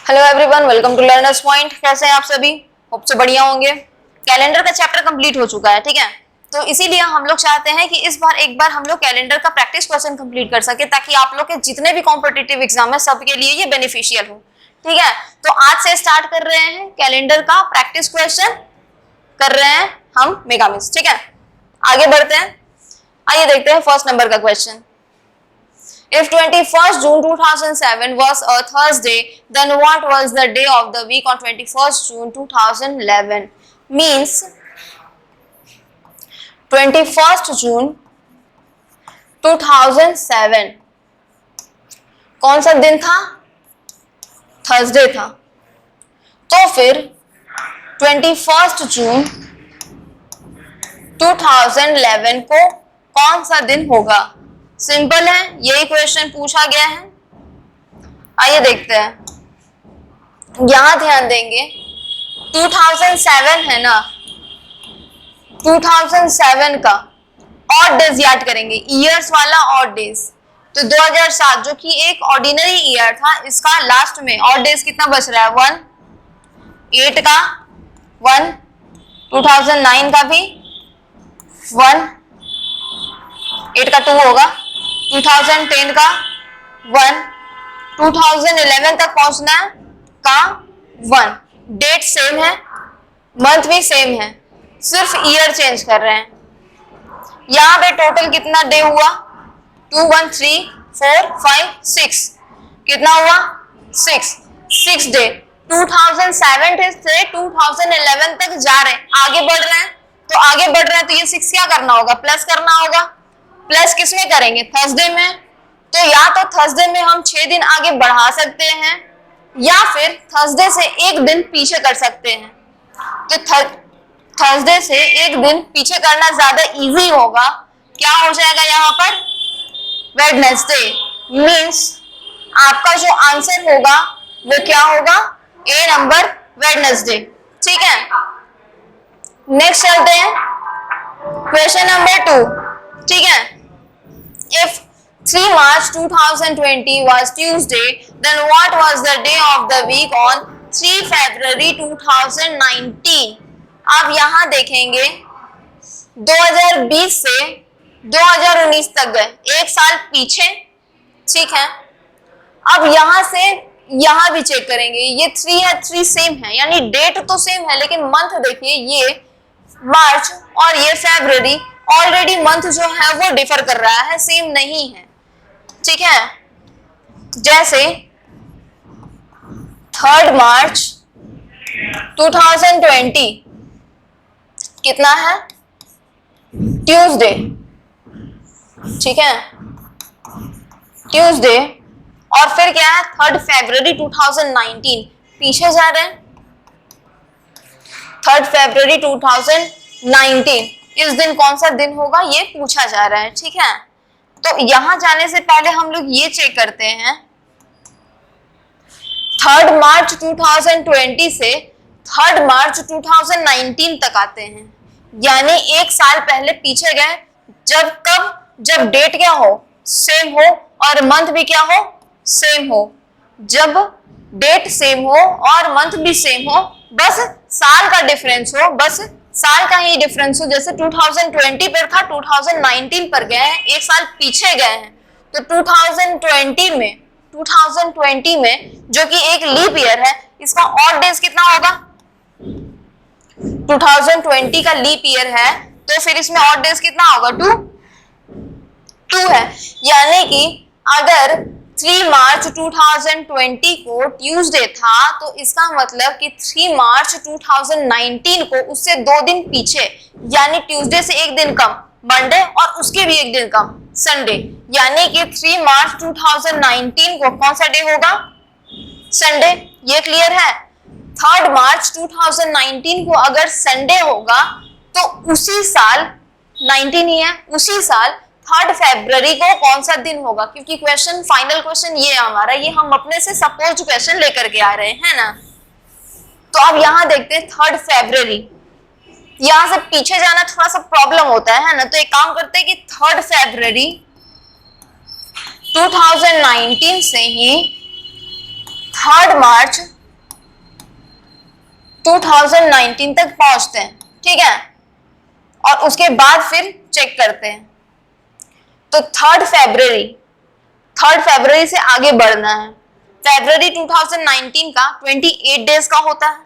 Hello everyone, welcome to learners point. कैसे हैं आप सभी? होप से बढ़िया होंगे। कैलेंडर का चैप्टर कंप्लीट हो चुका है, ठीक है। तो इसीलिए हम लोग चाहते हैं कि इस बार एक बार हम लोग कैलेंडर का प्रैक्टिस क्वेश्चन कंप्लीट कर सके, ताकि आप लोग के जितने भी कॉम्पिटिटिव एग्जाम है सबके लिए ये बेनिफिशियल हो, ठीक है। तो आज से स्टार्ट कर रहे हैं कैलेंडर का प्रैक्टिस क्वेश्चन, कर रहे हैं हम मेगा मिस, ठीक है। आगे बढ़ते हैं, आइए देखते हैं फर्स्ट नंबर का question. If 21st June 2007 was a Thursday, then what was the day of the week on 21st June 2011? Means 21st June 2007 कौन सा दिन था? थर्सडे था। तो फिर 21st जून 2011 को कौन सा दिन होगा? सिंपल है, यही क्वेश्चन पूछा गया है। आइए देखते हैं, यहां ध्यान देंगे 2007 है ना, 2007 का ऑड डेज याद करेंगे, ईयर्स वाला ऑड डेज। तो 2007 जो कि एक ऑर्डिनरी ईयर था, इसका लास्ट में ऑड डेज कितना बच रहा है? 1, 8 का 1, 2009 का भी 1, 8 का 2 होगा, 2010 का 1, 2011 तक पहुंचना है का 1। डेट सेम है, मंथ भी सेम है, सिर्फ ईयर चेंज कर रहे हैं। यहां पे टोटल कितना डे हुआ? 2, 1, 3, 4, 5, 6। कितना हुआ? 6 डे। 2007 से 2011 तक जा रहे हैं, आगे बढ़ रहे हैं। तो आगे बढ़ रहे हैं तो ये 6 क्या करना होगा? प्लस करना होगा। प्लस किसमें करेंगे? थर्सडे में। तो या तो थर्सडे में हम 6 दिन आगे बढ़ा सकते हैं, या फिर थर्सडे से एक दिन पीछे कर सकते हैं। तो थर्सडे से एक दिन पीछे करना ज्यादा इजी होगा। क्या हो जाएगा यहाँ पर? वेडनेसडे। मीन्स आपका जो आंसर होगा वो क्या होगा? ए नंबर, वेडनेसडे, ठीक है। नेक्स्ट चलते हैं, क्वेश्चन नंबर 2, ठीक है। If 3 March 2020 was Tuesday, then what was the day of the week on 3 February 2019? आप यहां देखेंगे 2020 से 2019 तक गए, एक साल पीछे, ठीक है। अब यहां से यहां भी चेक करेंगे, ये 3 है, 3 सेम है, यानी डेट तो सेम है, लेकिन मंथ देखिए, ये मार्च और ये फरवरी, ऑलरेडी मंथ जो है वो डिफर कर रहा है, सेम नहीं है, ठीक है। जैसे 3 मार्च 2020 कितना है? ट्यूसडे, ठीक है, ट्यूसडे। और फिर क्या है? 3 फरवरी 2019, पीछे जा रहे हैं। 3 फरवरी 2019 इस दिन कौन सा दिन होगा ये पूछा जा रहा है, ठीक है। तो यहां जाने से पहले हम लोग ये चेक करते हैं, 3 मार्च 2020 से 3 मार्च 2019 तक आते हैं, यानी एक साल पहले पीछे गए। जब कब? जब डेट क्या हो? सेम हो, और मंथ भी क्या हो? सेम हो। जब डेट सेम हो और मंथ भी सेम हो, बस साल का डिफरेंस हो, बस साल का ही डिफरेंस हो। जैसे 2020 पर था, 2019 पर गए हैं, एक साल पीछे गए हैं। तो 2020 में जो कि एक लीप ईयर है, इसका ऑड डेज कितना होगा? 2020 का लीप ईयर है, तो फिर इसमें ऑड डेज कितना होगा? 2 है। यानी कि अगर 3 मार्च 2020 को ट्यूसडे था, तो इसका मतलब कि 3 मार्च 2019 को उससे 2 दिन पीछे, यानी ट्यूसडे से एक दिन कम मंडे, और उसके भी एक दिन कम संडे, यानी कि 3 मार्च 2019 को कौन सा डे होगा? संडे। ये क्लियर है? 3 मार्च 2019 को अगर संडे होगा तो उसी साल 19 ही है, उसी साल 3 फरवरी को कौन सा दिन होगा? क्योंकि क्वेश्चन, फाइनल क्वेश्चन ये हमारा, ये हम अपने से सपोज क्वेश्चन लेकर के आ रहे हैं ना। तो अब यहां देखते हैं 3 फरवरी, यहां से पीछे जाना थोड़ा सा प्रॉब्लम होता है ना। तो एक काम करते हैं कि 3 फरवरी 2019 से ही 3 मार्च 2019 तक पहुंचते हैं, ठीक है, और उसके बाद फिर चेक करते हैं। तो 3 फरवरी से आगे बढ़ना है। फरवरी 2019 का 28 डेज का होता है,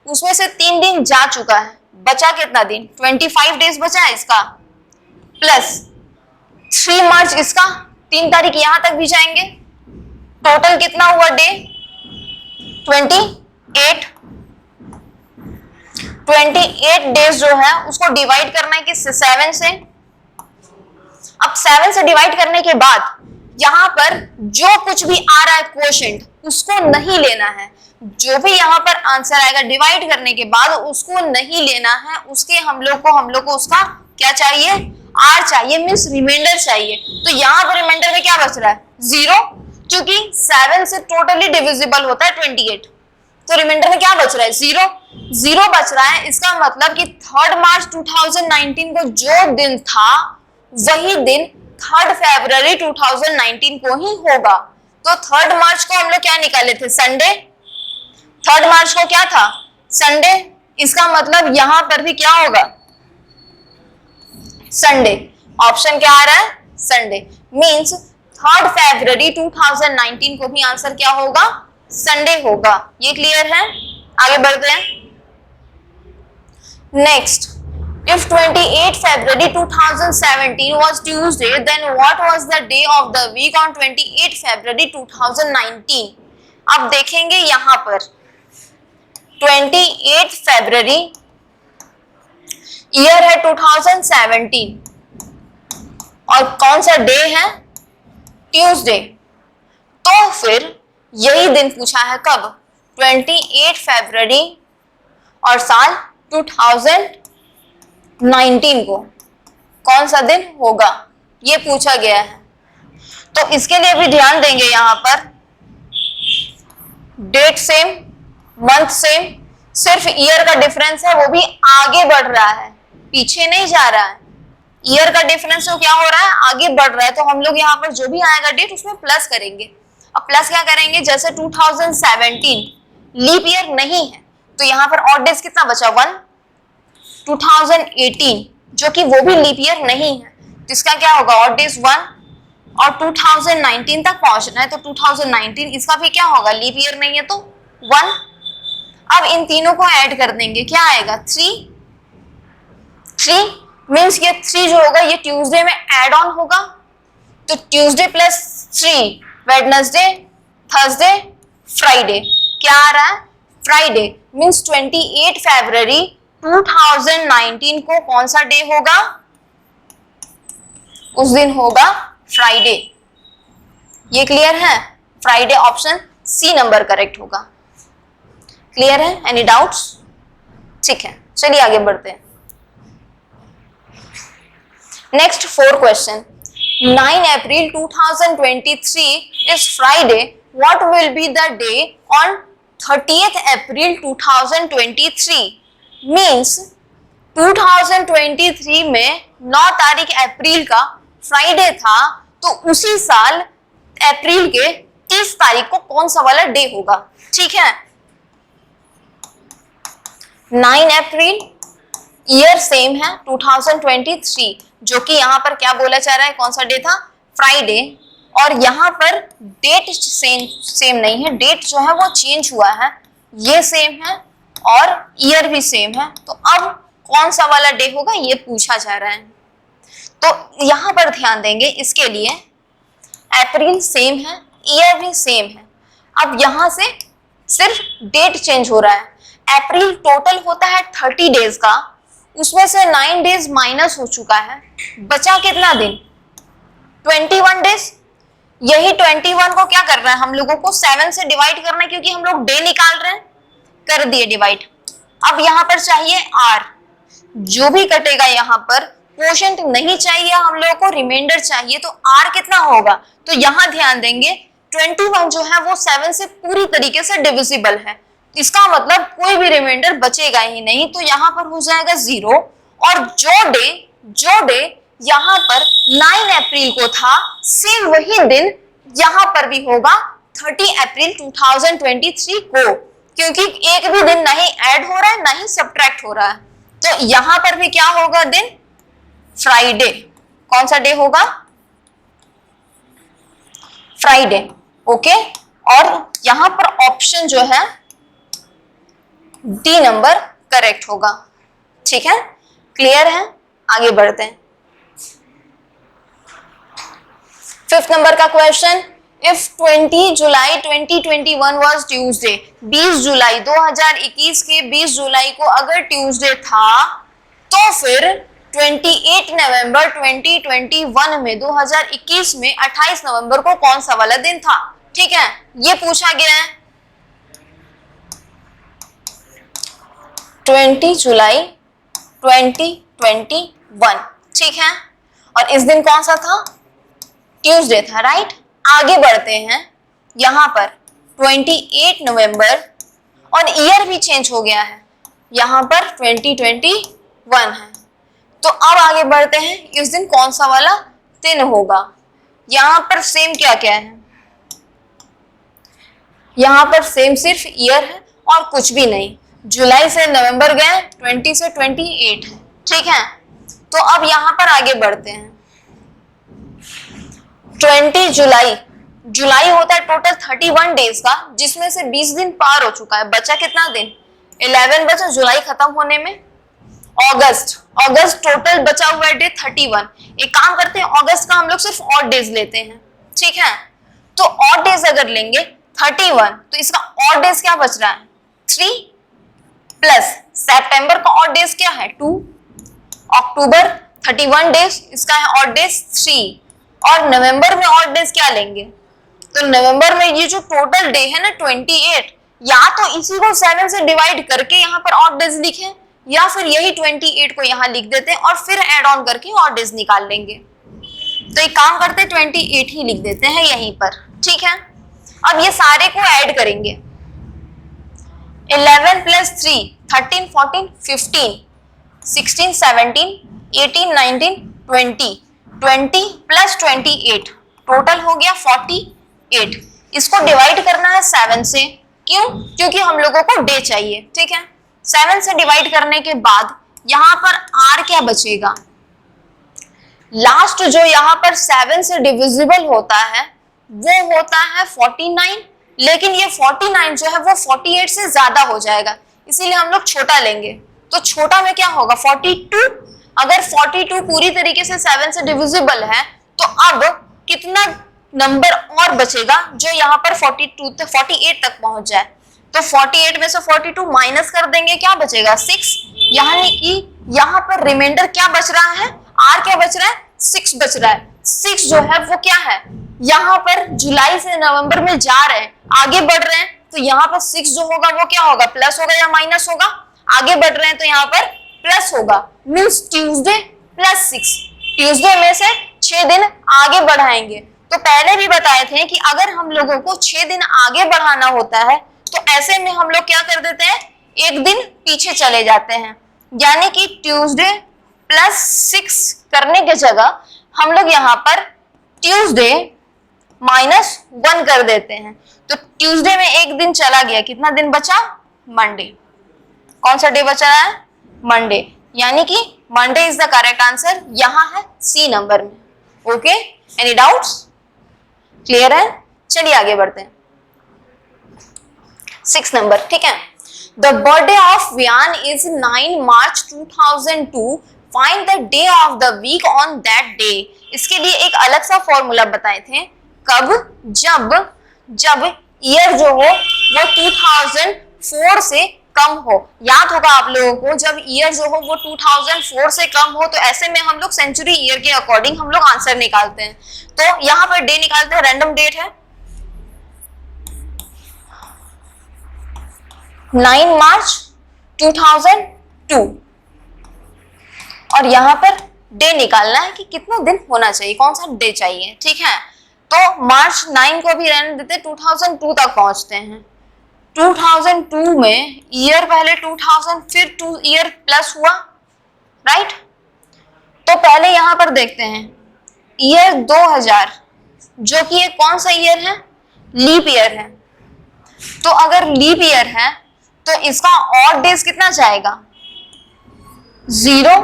उसमें से 3 दिन जा चुका है, बचा कितना दिन, 25 डेज बचा है इसका, प्लस 3 मार्च इसका, 3 तारीख यहां तक भी जाएंगे, टोटल कितना हुआ डे, 28 डेज जो है उसको डिवाइड करना है किससे, 7 से। अब 7 से डिवाइड करने के बाद यहां पर जो कुछ भी आ रहा है क्वोशेंट उसको नहीं लेना है, जो भी यहां पर आंसर आएगा डिवाइड करने के बाद उसको नहीं लेना है, उसके हम लोग को उसका क्या चाहिए, आर चाहिए, मींस रिमाइंडर चाहिए। तो यहां पर रिमाइंडर में क्या बच रहा है, 0, क्योंकि 7 से टोटली डिविजिबल होता है 28, तो रिमाइंडर में क्या बच रहा है, 0 बच रहा है। इसका मतलब कि 3 मार्च 2019 को जो दिन था वही दिन 3 फरवरी 2019 को ही होगा। तो 3 मार्च को हम लोग क्या निकाले थे, संडे। 3 मार्च को क्या था, संडे। इसका मतलब यहां पर भी क्या होगा, संडे। ऑप्शन क्या आ रहा है, संडे। मींस 3 फरवरी 2019 को भी आंसर क्या होगा, संडे होगा। ये क्लियर है, आगे बढ़ते हैं। Next, if 28 February 2017 was Tuesday, then what was the day of the week on 28 February 2019? अब देखेंगे यहां पर 28 फरवरी, ईयर है 2017 और कौन सा डे है, ट्यूसडे। तो फिर यही दिन पूछा है, कब, 28 फरवरी और साल 2019 को कौन सा दिन होगा, ये पूछा गया है। तो इसके लिए भी ध्यान देंगे, यहां पर डेट सेम, मंथ सेम, सिर्फ ईयर का डिफरेंस है, वो भी आगे बढ़ रहा है, पीछे नहीं जा रहा है। ईयर का डिफरेंस तो क्या हो रहा है, आगे बढ़ रहा है। तो हम लोग यहाँ पर जो भी आएगा डेट उसमें प्लस करेंगे। अब प्लस क्या करेंगे, जैसे 2017 लीप ईयर नहीं है तो यहाँ पर ऑड डेज कितना बचा, 1। 2018 जो कि वो भी लीप ईयर नहीं है, तो इसका क्या होगा, ऑड डेज 1। और 2019 तक पहुंचना है तो 2019 इसका भी क्या होगा, लीप ईयर नहीं है तो 1। अब इन तीनों को ऐड कर देंगे, क्या आएगा, 3 मीन्स ये 3 जो होगा ये ट्यूसडे में ऐड ऑन होगा। तो Tuesday plus 3, Wednesday, Thursday, Friday, क्या आ रहा है, फ्राइडे। मीन्स 28 फरवरी 2019 को कौन सा डे होगा, उस दिन होगा फ्राइडे। ये क्लियर है, Friday, option C number correct होगा। क्लियर है, एनी डाउट्स, ठीक है, चलिए आगे बढ़ते हैं। Next 4 question, 9 April 2023 is Friday. What will be the day on 30th April 2023? Means 2023 में 9 तारीख अप्रैल का फ्राइडे था, तो उसी साल अप्रैल के 30 तारीख को कौन सा वाला डे होगा, ठीक है। 9 अप्रैल, ईयर सेम है 2023, जो कि यहाँ पर क्या बोला जा रहा है, कौन सा डे था, फ्राइडे। और यहाँ पर डेट सेम नहीं है, डेट जो है वो चेंज हुआ है, ये सेम है और ईयर भी सेम है। तो अब कौन सा वाला डे होगा ये पूछा जा रहा है। तो यहाँ पर ध्यान देंगे, इसके लिए अप्रैल सेम है, ईयर भी सेम है। अब यहाँ से सिर्फ डेट चेंज हो रहा है। अप्रैल टोटल होता है 30 डेज का, उसमें से 9 डेज माइनस हो चुका है, बचा कितना दिन, 21 डेज। यही 21 को क्या करना है, हम लोगों को 7 से डिवाइड करना है, क्योंकि हम लोग डे निकाल रहे हैं, कर दिए डिवाइड। अब यहाँ पर चाहिए आर, जो भी कटेगा यहाँ पर क्वोशंट नहीं चाहिए हम लोगों को, रिमाइंडर चाहिए। तो आर कितना होगा, तो यहाँ ध्यान देंगे 21 जो है वो 7 से पूरी तरीके से डिविजिबल है, इसका मतलब कोई भी रिमाइंडर बचेगा ही नहीं, तो यहाँ पर हो जाएगा 0। और जो डे यहाँ पर 9 अप्रैल को था, सेम वही दिन यहाँ पर भी होगा 30 अप्रैल 2023 को। क्योंकि एक भी दिन नहीं ऐड हो रहा है ना ही सब्ट्रैक्ट हो रहा है, तो यहां पर भी क्या होगा दिन? फ्राइडे। कौन सा डे होगा? फ्राइडे। ओके, और यहां पर ऑप्शन जो है डी नंबर करेक्ट होगा। ठीक है, क्लियर है? आगे बढ़ते हैं। 5th नंबर का question, if 20 July 2021 was Tuesday, 20 जुलाई 2021 के 20 जुलाई को अगर ट्यूसडे था, तो फिर 28 नवंबर 2021 में 2021 में 28 नवंबर को कौन सा वाला दिन था? ठीक है, ये पूछा गया है। 20 जुलाई 2021, ठीक है, और इस दिन कौन सा था? ट्यूसडे था, राइट। आगे बढ़ते हैं, यहां पर 28 नवंबर और ईयर भी चेंज हो गया है, यहां पर 2021 है। तो अब आगे बढ़ते हैं, इस दिन कौन सा वाला दिन होगा? यहां पर सेम क्या क्या है? यहां पर सेम सिर्फ ईयर है और कुछ भी नहीं। जुलाई से नवंबर गए, 20 से 28 है, ठीक है। तो अब यहां पर आगे बढ़ते हैं। 20 जुलाई, जुलाई होता है टोटल 31 डेज का, जिसमें से 20 दिन पार हो चुका है, बचा कितना दिन? 11 बचा जुलाई खत्म होने में। अगस्त, अगस्त टोटल बचा हुआ है डे 31। एक काम करते हैं, अगस्त का हम लोग सिर्फ ऑड डेज लेते हैं, ठीक है। तो ऑड डेज अगर लेंगे 31, तो इसका ऑड डेज क्या बच रहा है? 3 प्लस सितंबर का ऑड डेज क्या है? 2, अक्टूबर 31 डेज, इसका है ऑड डेज 3, और नवंबर में ऑड डेज क्या लेंगे? तो नवंबर में ये जो टोटल डे है ना 28, या तो इसी को 7 से डिवाइड करके यहाँ पर ऑड डेज लिखें, या फिर यही 28 को यहाँ लिख देते हैं और फिर ऐड ऑन करके ऑड डेज निकाल लेंगे। तो एक काम करते हैं, 28 ही लिख देते हैं यहीं पर, ठीक है। अब ये सारे को ऐड करेंगे, 11 प्लस 3 13 14 15 16 17 18 19 20 20 प्लस 28 टोटल हो गया 48। इसको डिवाइड करना है 7 से, क्यों? क्योंकि हम लोगों को डे चाहिए, ठीक है। 7 से डिवाइड करने के बाद यहां पर r क्या बचेगा? लास्ट जो यहां पर 7 से डिविजिबल होता है वो होता है 49, लेकिन ये 49 जो है वो 48 से ज्यादा हो जाएगा, इसीलिए हम लोग छोटा लेंगे। तो छोटा में क्या होगा? 42। अगर 42 पूरी तरीके से 7 से डिविजिबल है, तो अब कितना नंबर और बचेगा जो यहाँ पर 48 तक पहुंच जाए? तो 48 में से 42 माइनस कर देंगे, क्या बचेगा? 6। यानी कि यहाँ पर रिमाइंडर क्या बच रहा है? r क्या बच रहा है? 6 बच रहा है। 6 जो है वो क्या है? यहाँ पर जुलाई से नवंबर में जा रहे हैं, आगे बढ़ रहे हैं, तो यहाँ पर 6 जो होगा वो क्या होगा? प्लस होगा या माइनस होगा? आगे बढ़ रहे हैं तो यहाँ पर प्लस होगा, मीन्स ट्यूसडे प्लस 6। ट्यूसडे में से 6 दिन आगे बढ़ाएंगे। तो पहले भी बताए थे कि अगर हम लोगों को 6 दिन आगे बढ़ाना होता है, तो ऐसे में हम लोग क्या कर देते हैं? एक दिन पीछे चले जाते हैं, यानी कि ट्यूसडे प्लस 6 करने की जगह हम लोग यहाँ पर ट्यूसडे माइनस 1 कर देते हैं। तो ट्यूसडे में एक दिन चला गया, कितना दिन बचा? मंडे। कौन सा डे बचा है? मंडे, यानी कि Monday is the correct answer, यहां है सी नंबर में। Okay, any doubts? क्लियर है? चलिए आगे बढ़ते हैं। 6 नंबर, ठीक है। The birthday of Viaan is 9 March 2002, find the day of the week on that day. इसके लिए एक अलग सा फॉर्मूला बताए थे, कब? जब ईयर जो हो वो 2004 से कम हो। याद होगा आप लोगों को, जब ईयर जो हो वो 2004 से कम हो, तो ऐसे में हम लोग सेंचुरी ईयर के अकॉर्डिंग हम लोग आंसर निकालते हैं। तो यहाँ पर डे निकालते हैं, रैंडम डेट है 9 मार्च 2002, और यहाँ पर डे निकालना है कि कितना दिन होना चाहिए, कौन सा डे चाहिए, ठीक है। तो मार्च 9 को भी रहने देते, 2002 तक पहुंचते हैं। 2002 में ईयर पहले 2000, फिर 2 ईयर प्लस हुआ, राइट। तो पहले यहां पर देखते हैं ईयर 2000, जो कि ये कौन सा ईयर है? लीप ईयर है। तो अगर लीप ईयर है तो इसका ऑड डेज कितना जाएगा? 0।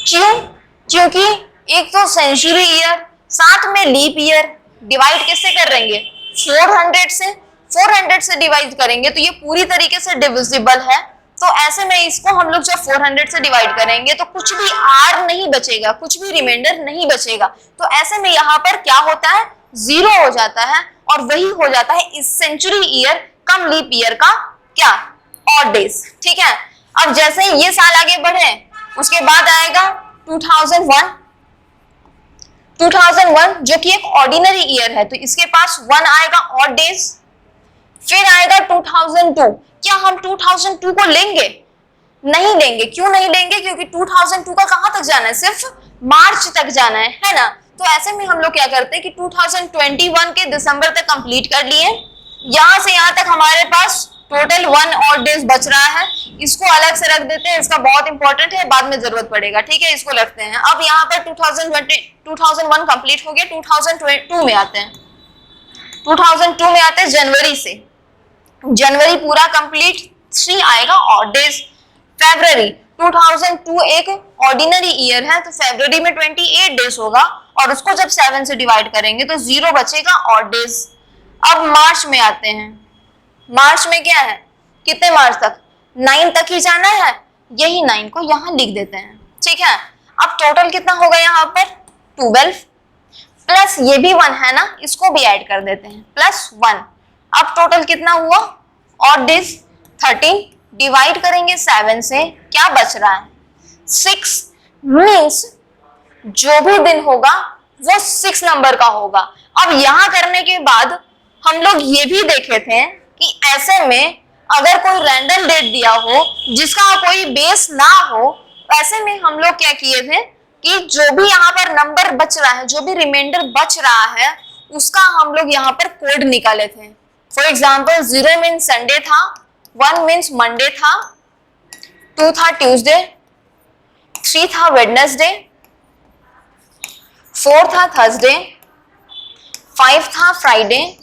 क्यों? क्योंकि एक तो सेंचुरी ईयर साथ में लीप ईयर, डिवाइड किससे करेंगे? 400 से डिवाइड करेंगे तो ये पूरी तरीके से डिविजिबल है। तो ऐसे में इसको हम लोग जब 400 से डिवाइड करेंगे तो कुछ भी आर नहीं बचेगा, कुछ भी रिमाइंडर नहीं बचेगा। तो ऐसे में यहाँ पर क्या होता है? 0 हो जाता है और वही हो जाता है इस सेंचुरी ईयर कम लीप ईयर का क्या? Odd days. ठीक है, अब जैसे ही ये साल आगे बढ़े उसके बाद आएगा 2001 जो कि एक ऑर्डिनरी ईयर है, तो इसके पास 1 आएगा ऑड डेज। फिर आएगा 2002। क्या हम 2002 को लेंगे? नहीं लेंगे। क्यों नहीं लेंगे? क्योंकि 2002 का कहां तक जाना है? सिर्फ मार्च तक जाना है ना। तो ऐसे में हम लोग क्या करते हैं कि 2021 के दिसंबर तक कंप्लीट कर लिए, यहां से यहां तक हमारे पास टोटल 1 ऑड डेज बच रहा है। इसको अलग से रख देते हैं, इसका बहुत इंपॉर्टेंट है, बाद में जरूरत पड़ेगा। ठीक है, इसको रखते हैं। अब यहाँ पर 2001 कंप्लीट हो गया, 2002 में आते हैं। 2002 में आते हैं जनवरी से, जनवरी पूरा कंप्लीट, 3 आएगा ऑड डेज। फरवरी 2002 एक ऑर्डिनरी ईयर है तो फरवरी में 28 डेज होगा और उसको जब 7 से डिवाइड करेंगे तो 0 बचेगा ऑड डेज। अब मार्च में आते हैं। मार्च में क्या है? कितने मार्च तक? 9 तक ही जाना है, यही 9 को यहां लिख देते हैं। ठीक है, अब टोटल कितना होगा यहाँ पर? 12 प्लस ये भी 1 है ना, इसको भी ऐड कर देते हैं, +1। अब टोटल कितना हुआ? ऑड डेज 13 डिवाइड करेंगे 7 से, क्या बच रहा है? 6। मीन्स जो भी दिन होगा वो 6 नंबर का होगा। अब यहां करने के बाद हम लोग ये भी देखे थे कि ऐसे में अगर कोई रैंडम डेट दिया हो जिसका कोई बेस ना हो, ऐसे में हम लोग क्या किए थे कि जो भी यहाँ पर नंबर बच रहा है, जो भी रिमाइंडर बच रहा है, उसका हम लोग यहाँ पर कोड निकाले थे। फॉर एग्जाम्पल 0 मीन्स संडे था, 1 मीन्स मंडे था, 2 था ट्यूसडे, 3 था वेडनेसडे, 4 था थर्सडे, 5 था फ्राइडे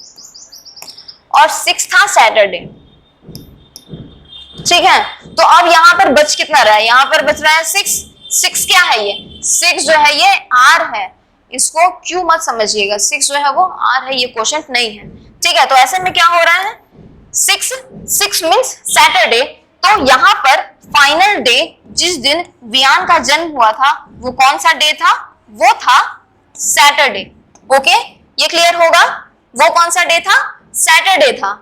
और 6 था सैटरडे। ठीक है, तो अब यहाँ पर बच कितना रहा है? यहाँ पर बच रहा है 6। 6 क्या है? ये 6 जो है ये आर है, इसको क्यों मत समझिएगा, 6 जो है वो आर है, ये क्वेश्चन नहीं है। ठीक है, तो ऐसे में क्या हो रहा है? 6 मीन्स सैटरडे। तो यहाँ पर फाइनल डे जिस दिन वियान का जन्म हुआ था वो कौन सा डे था? वो था सैटरडे। ओके, ये क्लियर होगा? वो कौन सा डे था? सैटरडे था।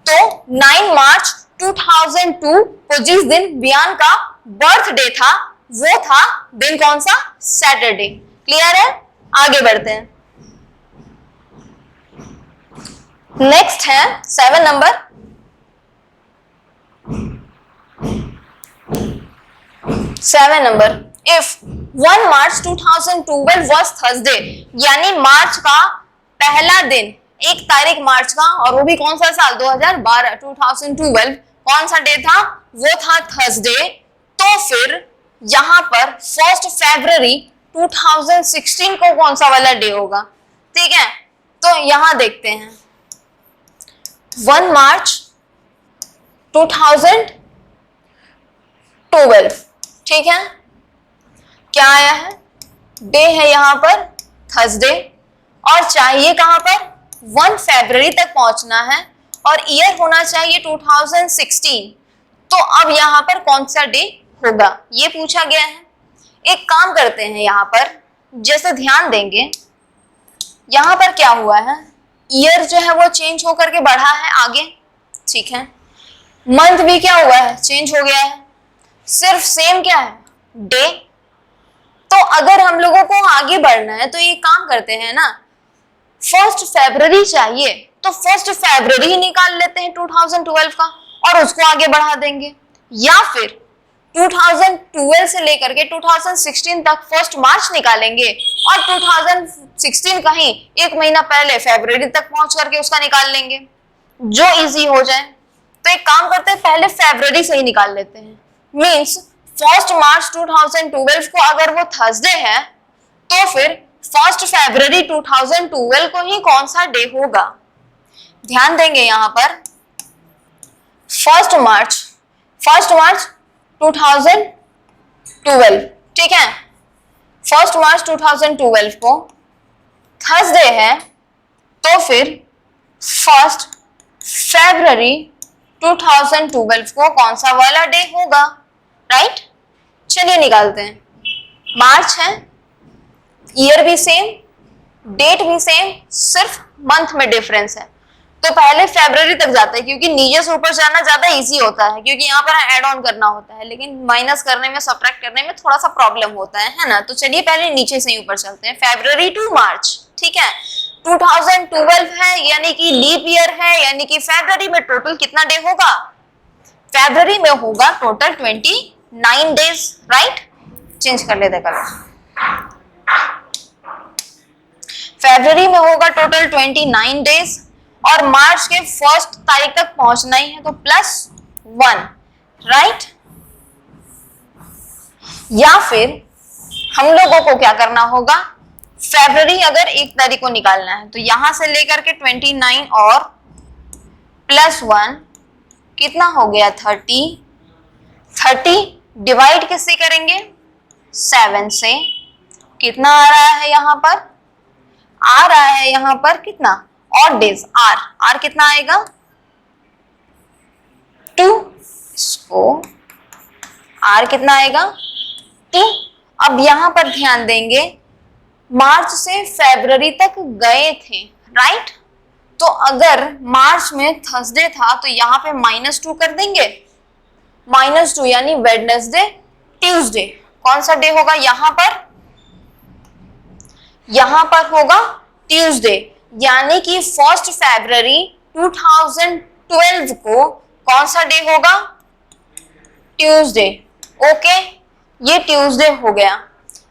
तो 9 मार्च 2002 को जिस दिन वियान का बर्थडे था वो था दिन कौन सा? सैटरडे। क्लियर है? आगे बढ़ते हैं। नेक्स्ट है 7 number. 7 number, if 1 March 2012 was Thursday, यानी मार्च का पहला दिन, 1 तारीख मार्च का, और वो भी कौन सा साल? 2012, 2012 कौन सा डे था? वो था थर्सडे। तो फिर यहाँ पर 1 फरवरी 2016 को कौन सा वाला डे होगा? ठीक है, तो यहां देखते हैं 1 मार्च 2012। ठीक है, क्या आया है? डे है यहाँ पर थर्सडे और चाहिए कहां पर? 1 फरवरी तक पहुंचना है और ईयर होना चाहिए 2016। तो अब यहाँ पर कौन सा डे होगा ये पूछा गया है। एक काम करते हैं, यहाँ पर जैसे ध्यान देंगे, यहाँ पर क्या हुआ है? ईयर जो है वो चेंज होकर के बढ़ा है आगे। ठीक है, मंथ भी क्या हुआ है? चेंज हो गया है, सिर्फ सेम क्या है? डे। तो अगर हम लोगों को आगे बढ़ना है तो ये काम करते हैं ना, 1 फरवरी चाहिए तो 1 फरवरी निकाल लेते हैं 2012 का और उसको आगे बढ़ा देंगे, या फिर 2012 से लेकर के 2016 तक 1 मार्च निकालेंगे और 2016 कहीं 1 महीना पहले फरवरी तक पहुंच करके उसका निकाल लेंगे, जो इजी हो जाए। तो एक काम करते हैं, पहले फरवरी से ही निकाल लेते हैं। मींस 1 मार्च 2012 को अगर वो थर्सडे है तो फिर 1 फरवरी 2012 को ही कौन सा डे होगा? ध्यान देंगे यहाँ पर 1 मार्च 1 मार्च 2012, ठीक है, 1 मार्च 2012 को थर्सडे है, तो फिर 1 फरवरी 2012 को कौन सा वाला डे होगा, राइट? चलिए निकालते हैं। मार्च है, ईयर भी सेम, डेट भी सेम, सिर्फ मंथ में डिफरेंस है, तो पहले फरवरी तक जाता है, क्योंकि नीचे से ऊपर जाना ज्यादा इजी होता है, क्योंकि यहाँ पर ऐड ऑन करना होता है, लेकिन माइनस करने में, सब्ट्रैक्ट करने में थोड़ा सा प्रॉब्लम होता है ना। तो चलिए पहले नीचे से ही ऊपर चलते हैं, फरवरी टू मार्च, ठीक है। 2012 है, यानी कि लीप ईयर है, यानी कि फरवरी में टोटल कितना डे होगा? फरवरी में होगा टोटल 29 डेज, राइट? चेंज कर लेते कलर। फरवरी में होगा टोटल 29 डेज, और मार्च के 1 तारीख तक पहुंचना ही है, तो +1, राइट? या फिर हम लोगों को क्या करना होगा, फरवरी अगर 1 तारीख को निकालना है, तो यहां से लेकर के 29 और +1 कितना हो गया? 30 डिवाइड किससे करेंगे? 7 से। कितना आ रहा है यहाँ पर? आ रहा है यहाँ पर कितना? ऑड डेज, आर कितना आएगा? 2। इसको आर कितना आएगा? 2। अब यहां पर ध्यान देंगे, मार्च से फरवरी तक गए थे, राइट? तो अगर मार्च में थर्सडे था, तो यहाँ पे -2 कर देंगे, -2 यानी वेडनेसडे, ट्यूसडे। कौन सा डे होगा यहाँ पर? यहाँ पर होगा ट्यूसडे, यानी कि 1 फरवरी 2012 को कौन सा डे होगा? ट्यूसडे। ओके, ये ट्यूसडे हो गया।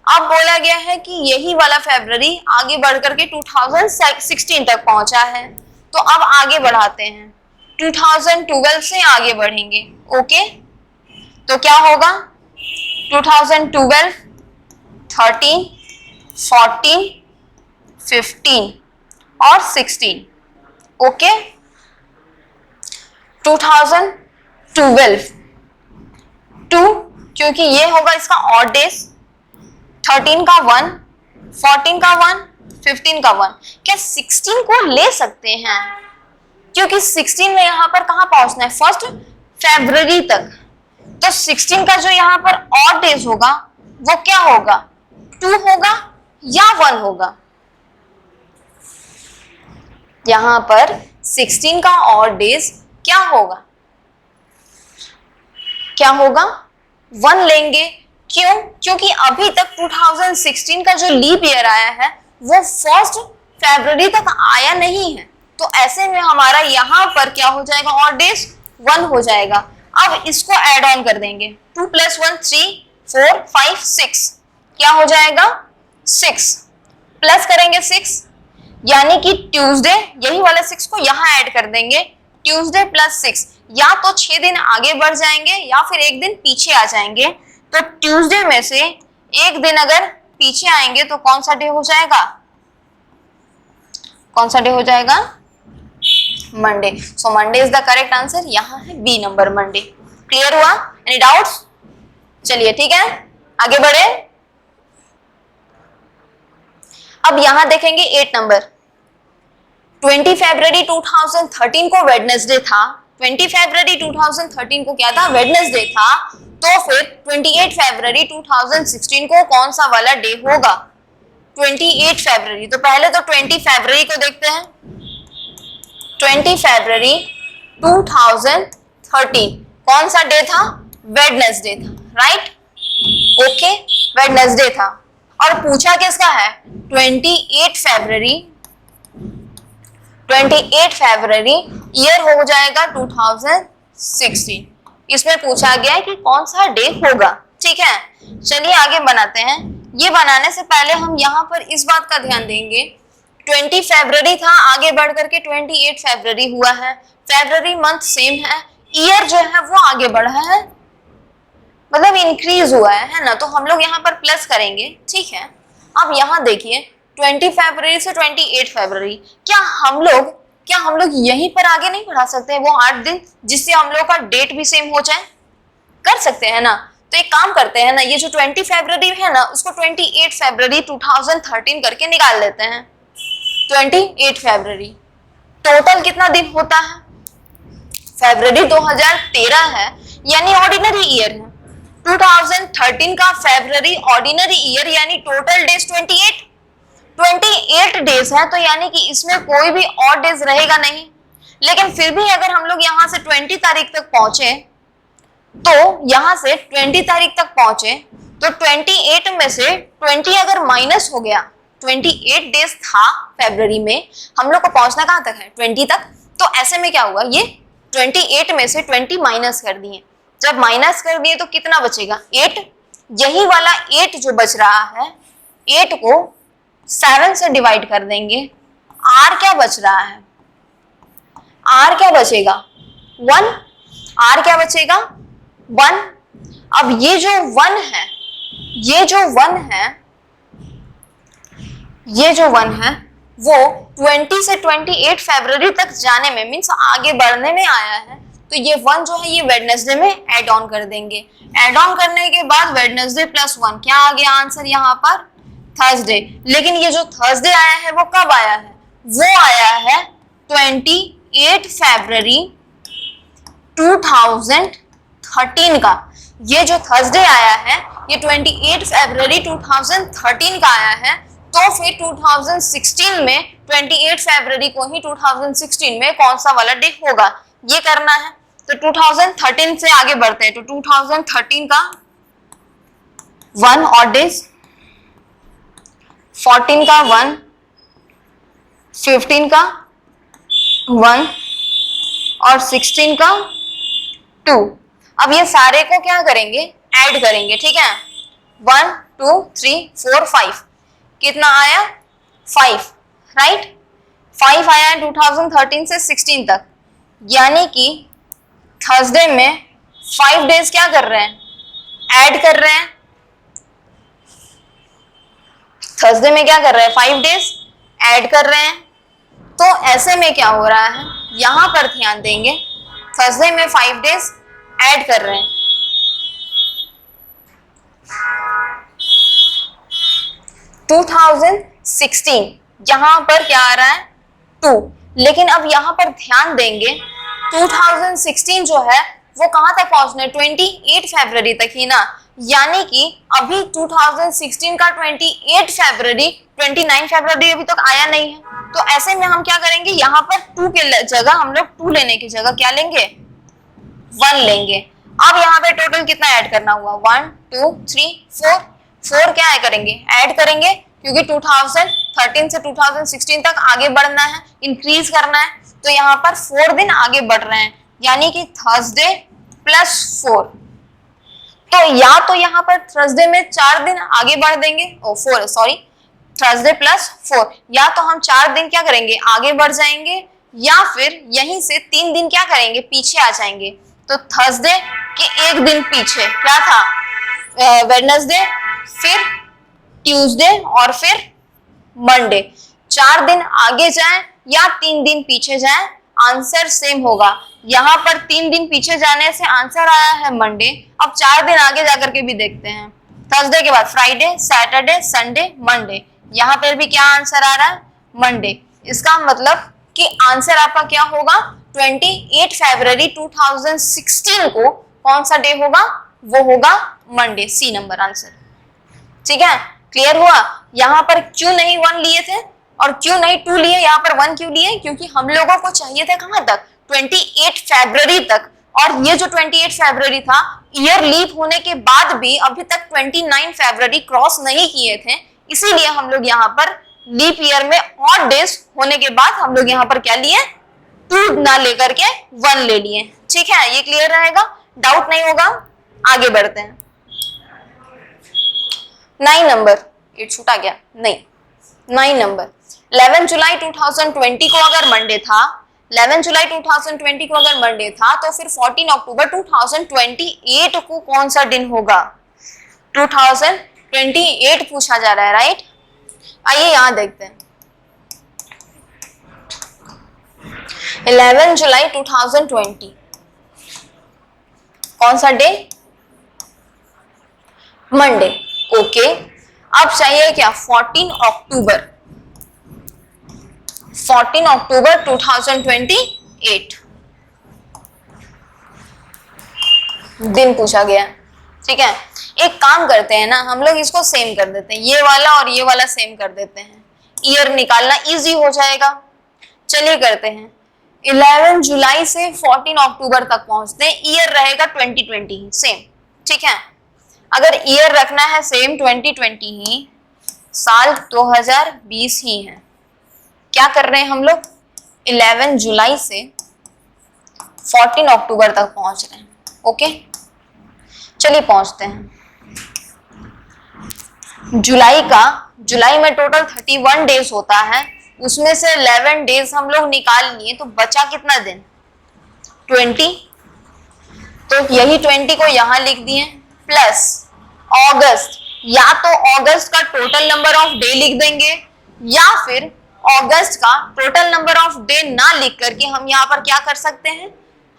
अब बोला गया है कि यही वाला फरवरी आगे बढ़कर के 2016 तक पहुंचा है, तो अब आगे बढ़ाते हैं, 2012 से आगे बढ़ेंगे। ओके, तो क्या होगा? 2012, 13, 14, 15 और 16। ओके, 2012 2, क्योंकि ये होगा इसका ऑड डेज, 13 का 1, 14 का 1, 15 का 1। क्या 16 को ले सकते हैं? क्योंकि 16 में यहाँ पर कहाँ पहुंचना है? 1 फरवरी तक। तो 16 का जो यहाँ पर ऑड डेज होगा वो क्या होगा? 2 होगा या 1 होगा? यहाँ पर 16 का ऑड डेज क्या होगा? क्या होगा? 1 लेंगे। क्यों? क्योंकि अभी तक 2016 का जो लीप ईयर आया है वो 1 फरवरी तक आया नहीं है, तो ऐसे में हमारा यहाँ पर क्या हो जाएगा? ऑड डेज 1 हो जाएगा। अब इसको ऐड ऑन कर देंगे, 2 + 1 3 4 5 6, क्या हो जाएगा? 6 प्लस करेंगे 6, यानी कि ट्यूसडे, यही वाला 6 को यहाँ ऐड कर देंगे, ट्यूसडे +6, या तो 6 दिन आगे बढ़ जाएंगे या फिर 1 दिन पीछे आ जाएंगे। तो ट्यूसडे में से 1 दिन अगर पीछे आएंगे तो कौन सा डे हो जाएगा? कौन सा डे हो जाएगा? Monday. So Monday is the correct answer. यहाँ है बी नंबर, मंडे। क्लियर हुआ? Any doubts? चलिए ठीक है, आगे बढ़े। अब यहां देखेंगे 8 नंबर। 20 फरवरी 2013 को वेडनेसडे था, 20 फरवरी 2013 को क्या था? वेडनेसडे था। तो फिर 28 फरवरी 2016 को कौन सा वाला डे होगा? 28 फरवरी। तो पहले तो 20 फरवरी को देखते हैं। 20 फरवरी 2013 कौन सा डे था? वेडनेसडे था, राइट? ओके, वेडनेसडे था। और पूछा किसका है? 28 फरवरी। 28 फरवरी ईयर हो जाएगा 2016। इसमें पूछा गया है कि कौन सा डे होगा। ठीक है, चलिए आगे बनाते हैं। ये बनाने से पहले हम यहाँ पर इस बात का ध्यान देंगे, 20 फरवरी था, आगे बढ़ करके 28 फरवरी हुआ है। फरवरी मंथ सेम है, ईयर जो है वो आगे बढ़ा है, मतलब इंक्रीज हुआ है ना, तो हम लोग यहाँ पर प्लस करेंगे। ठीक है, अब यहाँ देखिए 20 फरवरी से 28 फरवरी, क्या हम लोग यहीं पर आगे नहीं बढ़ा सकते हैं वो 8 दिन, जिससे हम लोग का डेट भी सेम हो जाए? कर सकते हैं ना। तो एक काम करते हैं ना, ये जो 20 फरवरी है ना उसको 28 फरवरी 2013 करके निकाल लेते हैं। 28 फरवरी टोटल कितना दिन होता है? फरवरी 2013 है यानी ऑर्डिनरी ईयर है। 2013 का फरवरी ऑर्डिनरी ईयर यानी टोटल डेज 28 डेज है, तो यानी कि इसमें कोई भी ऑड डेज रहेगा नहीं। लेकिन फिर भी अगर हम लोग यहाँ से 20 तारीख तक पहुंचे, तो यहां से 20 तारीख तक पहुंचे तो 28 में से 20 अगर माइनस हो गया, 28 डेज था फरवरी में, हम लोग को पहुंचना कहां तक है? 20 तक। तो ऐसे में क्या हुआ, ये 28 में से 20 माइनस कर दिए। जब माइनस कर दिए तो कितना बचेगा? 8। यही वाला 8 जो बच रहा है, 8 को 7 से डिवाइड कर देंगे। आर क्या बच रहा है? आर क्या बचेगा? 1। आर क्या बचेगा? 1। अब ये जो 1 है, ये जो 1 है, ये जो 1 है वो 20 से 28 फरवरी तक जाने में मीन्स आगे बढ़ने में आया है। तो ये 1 जो है ये वेडनेसडे में ऐड ऑन कर देंगे। ऐड ऑन करने के बाद वेडनेसडे प्लस 1 क्या आ गया आंसर यहाँ पर? थर्सडे। लेकिन ये जो थर्सडे आया है वो कब आया है? वो आया है 28 फरवरी 2013 का। ये जो थर्सडे आया है ये 28 फरवरी 2013 का आया है। तो फिर 2016 में 28 फरवरी को ही 2016 में कौन सा वाला डे होगा ये करना है। तो 2013 से आगे बढ़ते हैं। तो 2013 का 1 ऑड डेज, 14 का 1, 15 का 1 और 16 का 2। अब ये सारे को क्या करेंगे? ऐड करेंगे, ठीक है। 1 2 3 4 5 कितना आया? 5, राइट। 5 आया है 2013 से 16 तक, यानी कि थर्सडे में 5 डेज क्या कर रहे हैं? ऐड कर रहे हैं। थर्सडे में क्या कर रहे हैं? 5 डेज ऐड कर रहे हैं। तो ऐसे में क्या हो रहा है, यहां पर ध्यान देंगे, थर्सडे में 5 डेज ऐड कर रहे हैं। टू 2016 यहां पर क्या आ रहा है? 2। लेकिन अब यहां पर ध्यान देंगे 2016 जो है वो कहां तक पहुंचना है? 28 फरवरी तक ही ना। यानी कि अभी 2016 का 28 फरवरी 29 फरवरी अभी तक आया नहीं है। तो ऐसे में हम क्या करेंगे, यहाँ पर 2 के जगह हम लोग 2 लेने की जगह क्या लेंगे? 1 लेंगे। अब यहाँ पे टोटल कितना ऐड करना हुआ? 1 2 3 4। 4 क्या करेंगे? ऐड करेंगे, क्योंकि 2013 से 2016 तक आगे बढ़ना है, इंक्रीज करना है। तो यहाँ पर 4 दिन आगे बढ़ रहे हैं, यानी कि थर्सडे प्लस 4। तो या तो यहाँ पर थर्सडे में 4 दिन आगे बढ़ देंगे, 4 सॉरी, थर्सडे प्लस 4, या तो हम 4 दिन क्या करेंगे? आगे बढ़ जाएंगे, या फिर यहीं से 3 दिन क्या करेंगे? पीछे आ जाएंगे। तो थर्सडे के 1 दिन पीछे क्या था? वेडनेसडे, फिर ट्यूसडे और फिर मंडे। 4 दिन आगे जाएं या 3 दिन पीछे जाएं, आंसर सेम होगा। यहाँ पर 3 दिन पीछे जाने से आंसर आया है मंडे। अब 4 दिन आगे जाकर के भी देखते हैं। थर्सडे के बाद फ्राइडे, सैटरडे, संडे, मंडे। यहाँ पर भी क्या आंसर आ रहा है? मंडे। इसका मतलब कि आंसर आपका क्या होगा? 28 फरवरी 2016 को कौन सा डे होगा? वो होगा मंडे। सी नंबर आंसर। ठीक है, क्लियर हुआ? यहाँ पर क्यों नहीं 1 लिए थे और क्यों नहीं 2 लिए? यहाँ पर 1 क्यों लिए? क्योंकि हम लोगों को चाहिए था कहां तक? 28 फरवरी तक। और ये जो 28 फरवरी था, ईयर लीप होने के बाद भी अभी तक 29 फरवरी क्रॉस नहीं किए थे, इसीलिए हम लोग यहाँ पर लीप ईयर में ऑड डेज होने के बाद हम लोग यहाँ पर क्या लिए? 2 ना लेकर के 1 ले लिए। ठीक है, ये क्लियर रहेगा, डाउट नहीं होगा। आगे बढ़ते हैं। 9 नंबर, ये छूटा गया नहीं। 9 नंबर, 11 जुलाई 2020 को अगर मंडे था, 11 जुलाई 2020 को अगर मंडे था, तो फिर 14 अक्टूबर 2028 को कौन सा दिन होगा? 2028 पूछा जा रहा है, राइट? आइए यहां देखते हैं। 11 जुलाई 2020 कौन सा डे? मंडे। ओके, अब चाहिए क्या? 14 अक्टूबर, 14 अक्टूबर 2028 दिन पूछा गया। ठीक है, एक काम करते हैं ना, हम लोग इसको सेम कर देते हैं, ये वाला और ये वाला सेम कर देते हैं, ईयर निकालना इजी हो जाएगा। चलिए करते हैं, 11 जुलाई से 14 अक्टूबर तक पहुंचते हैं, ईयर रहेगा 2020 ही सेम। ठीक है, अगर ईयर रखना है सेम 2020 ही, साल 2020 ही है, क्या कर रहे हैं हम लोग? 11 जुलाई से 14 अक्टूबर तक पहुंच रहे हैं। ओके, चलिए पहुंचते हैं। जुलाई में टोटल 31 डेज होता है, उसमें से 11 डेज हम लोग निकाल लिए, तो बचा कितना दिन? 20। तो यही 20 को यहां लिख दिए, प्लस अगस्त, या तो अगस्त का टोटल नंबर ऑफ डे लिख देंगे, या फिर अगस्त का टोटल नंबर ऑफ डे ना लिख करके हम यहाँ पर क्या कर सकते हैं?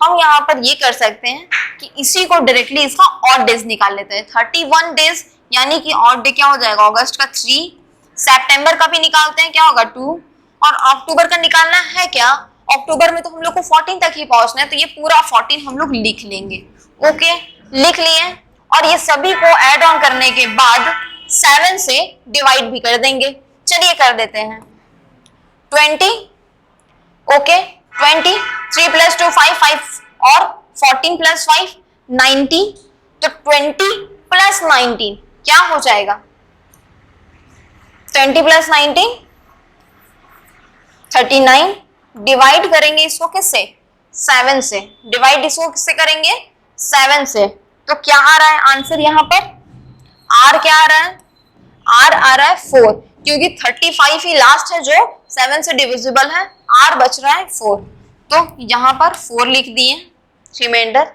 हम यहाँ पर ये कर सकते हैं कि इसी को डायरेक्टली इसका ऑड डेज निकाल लेते हैं। 31 डेज यानी कि ऑड डे क्या हो जाएगा? अगस्त का 3, सितंबर का भी निकालते हैं, क्या होगा? 2, और अक्टूबर का निकालना है क्या? अक्टूबर में तो हम लोग को 14 तक ही पहुंचना है, तो ये पूरा 14 हम लोग लिख लेंगे। ओके, लिख लिए, और ये सभी को ऐड ऑन करने के बाद 7 से डिवाइड भी कर देंगे। चलिए कर देते हैं, 20। ओके, 20, 3 + 2 5, 5 और 14 + 5 19, तो 20 + 19 क्या हो जाएगा? 20 + 19 39। डिवाइड करेंगे इसको किससे? 7 से। डिवाइड इसको किससे करेंगे? 7 से। तो क्या आ रहा है आंसर यहाँ पर? आर क्या आ रहा है? आर आ रहा है 4, क्योंकि 35 ही लास्ट है जो 7 से डिविजिबल है, आर बच रहा है 4, तो यहाँ पर 4 लिख दिए रिमाइंडर।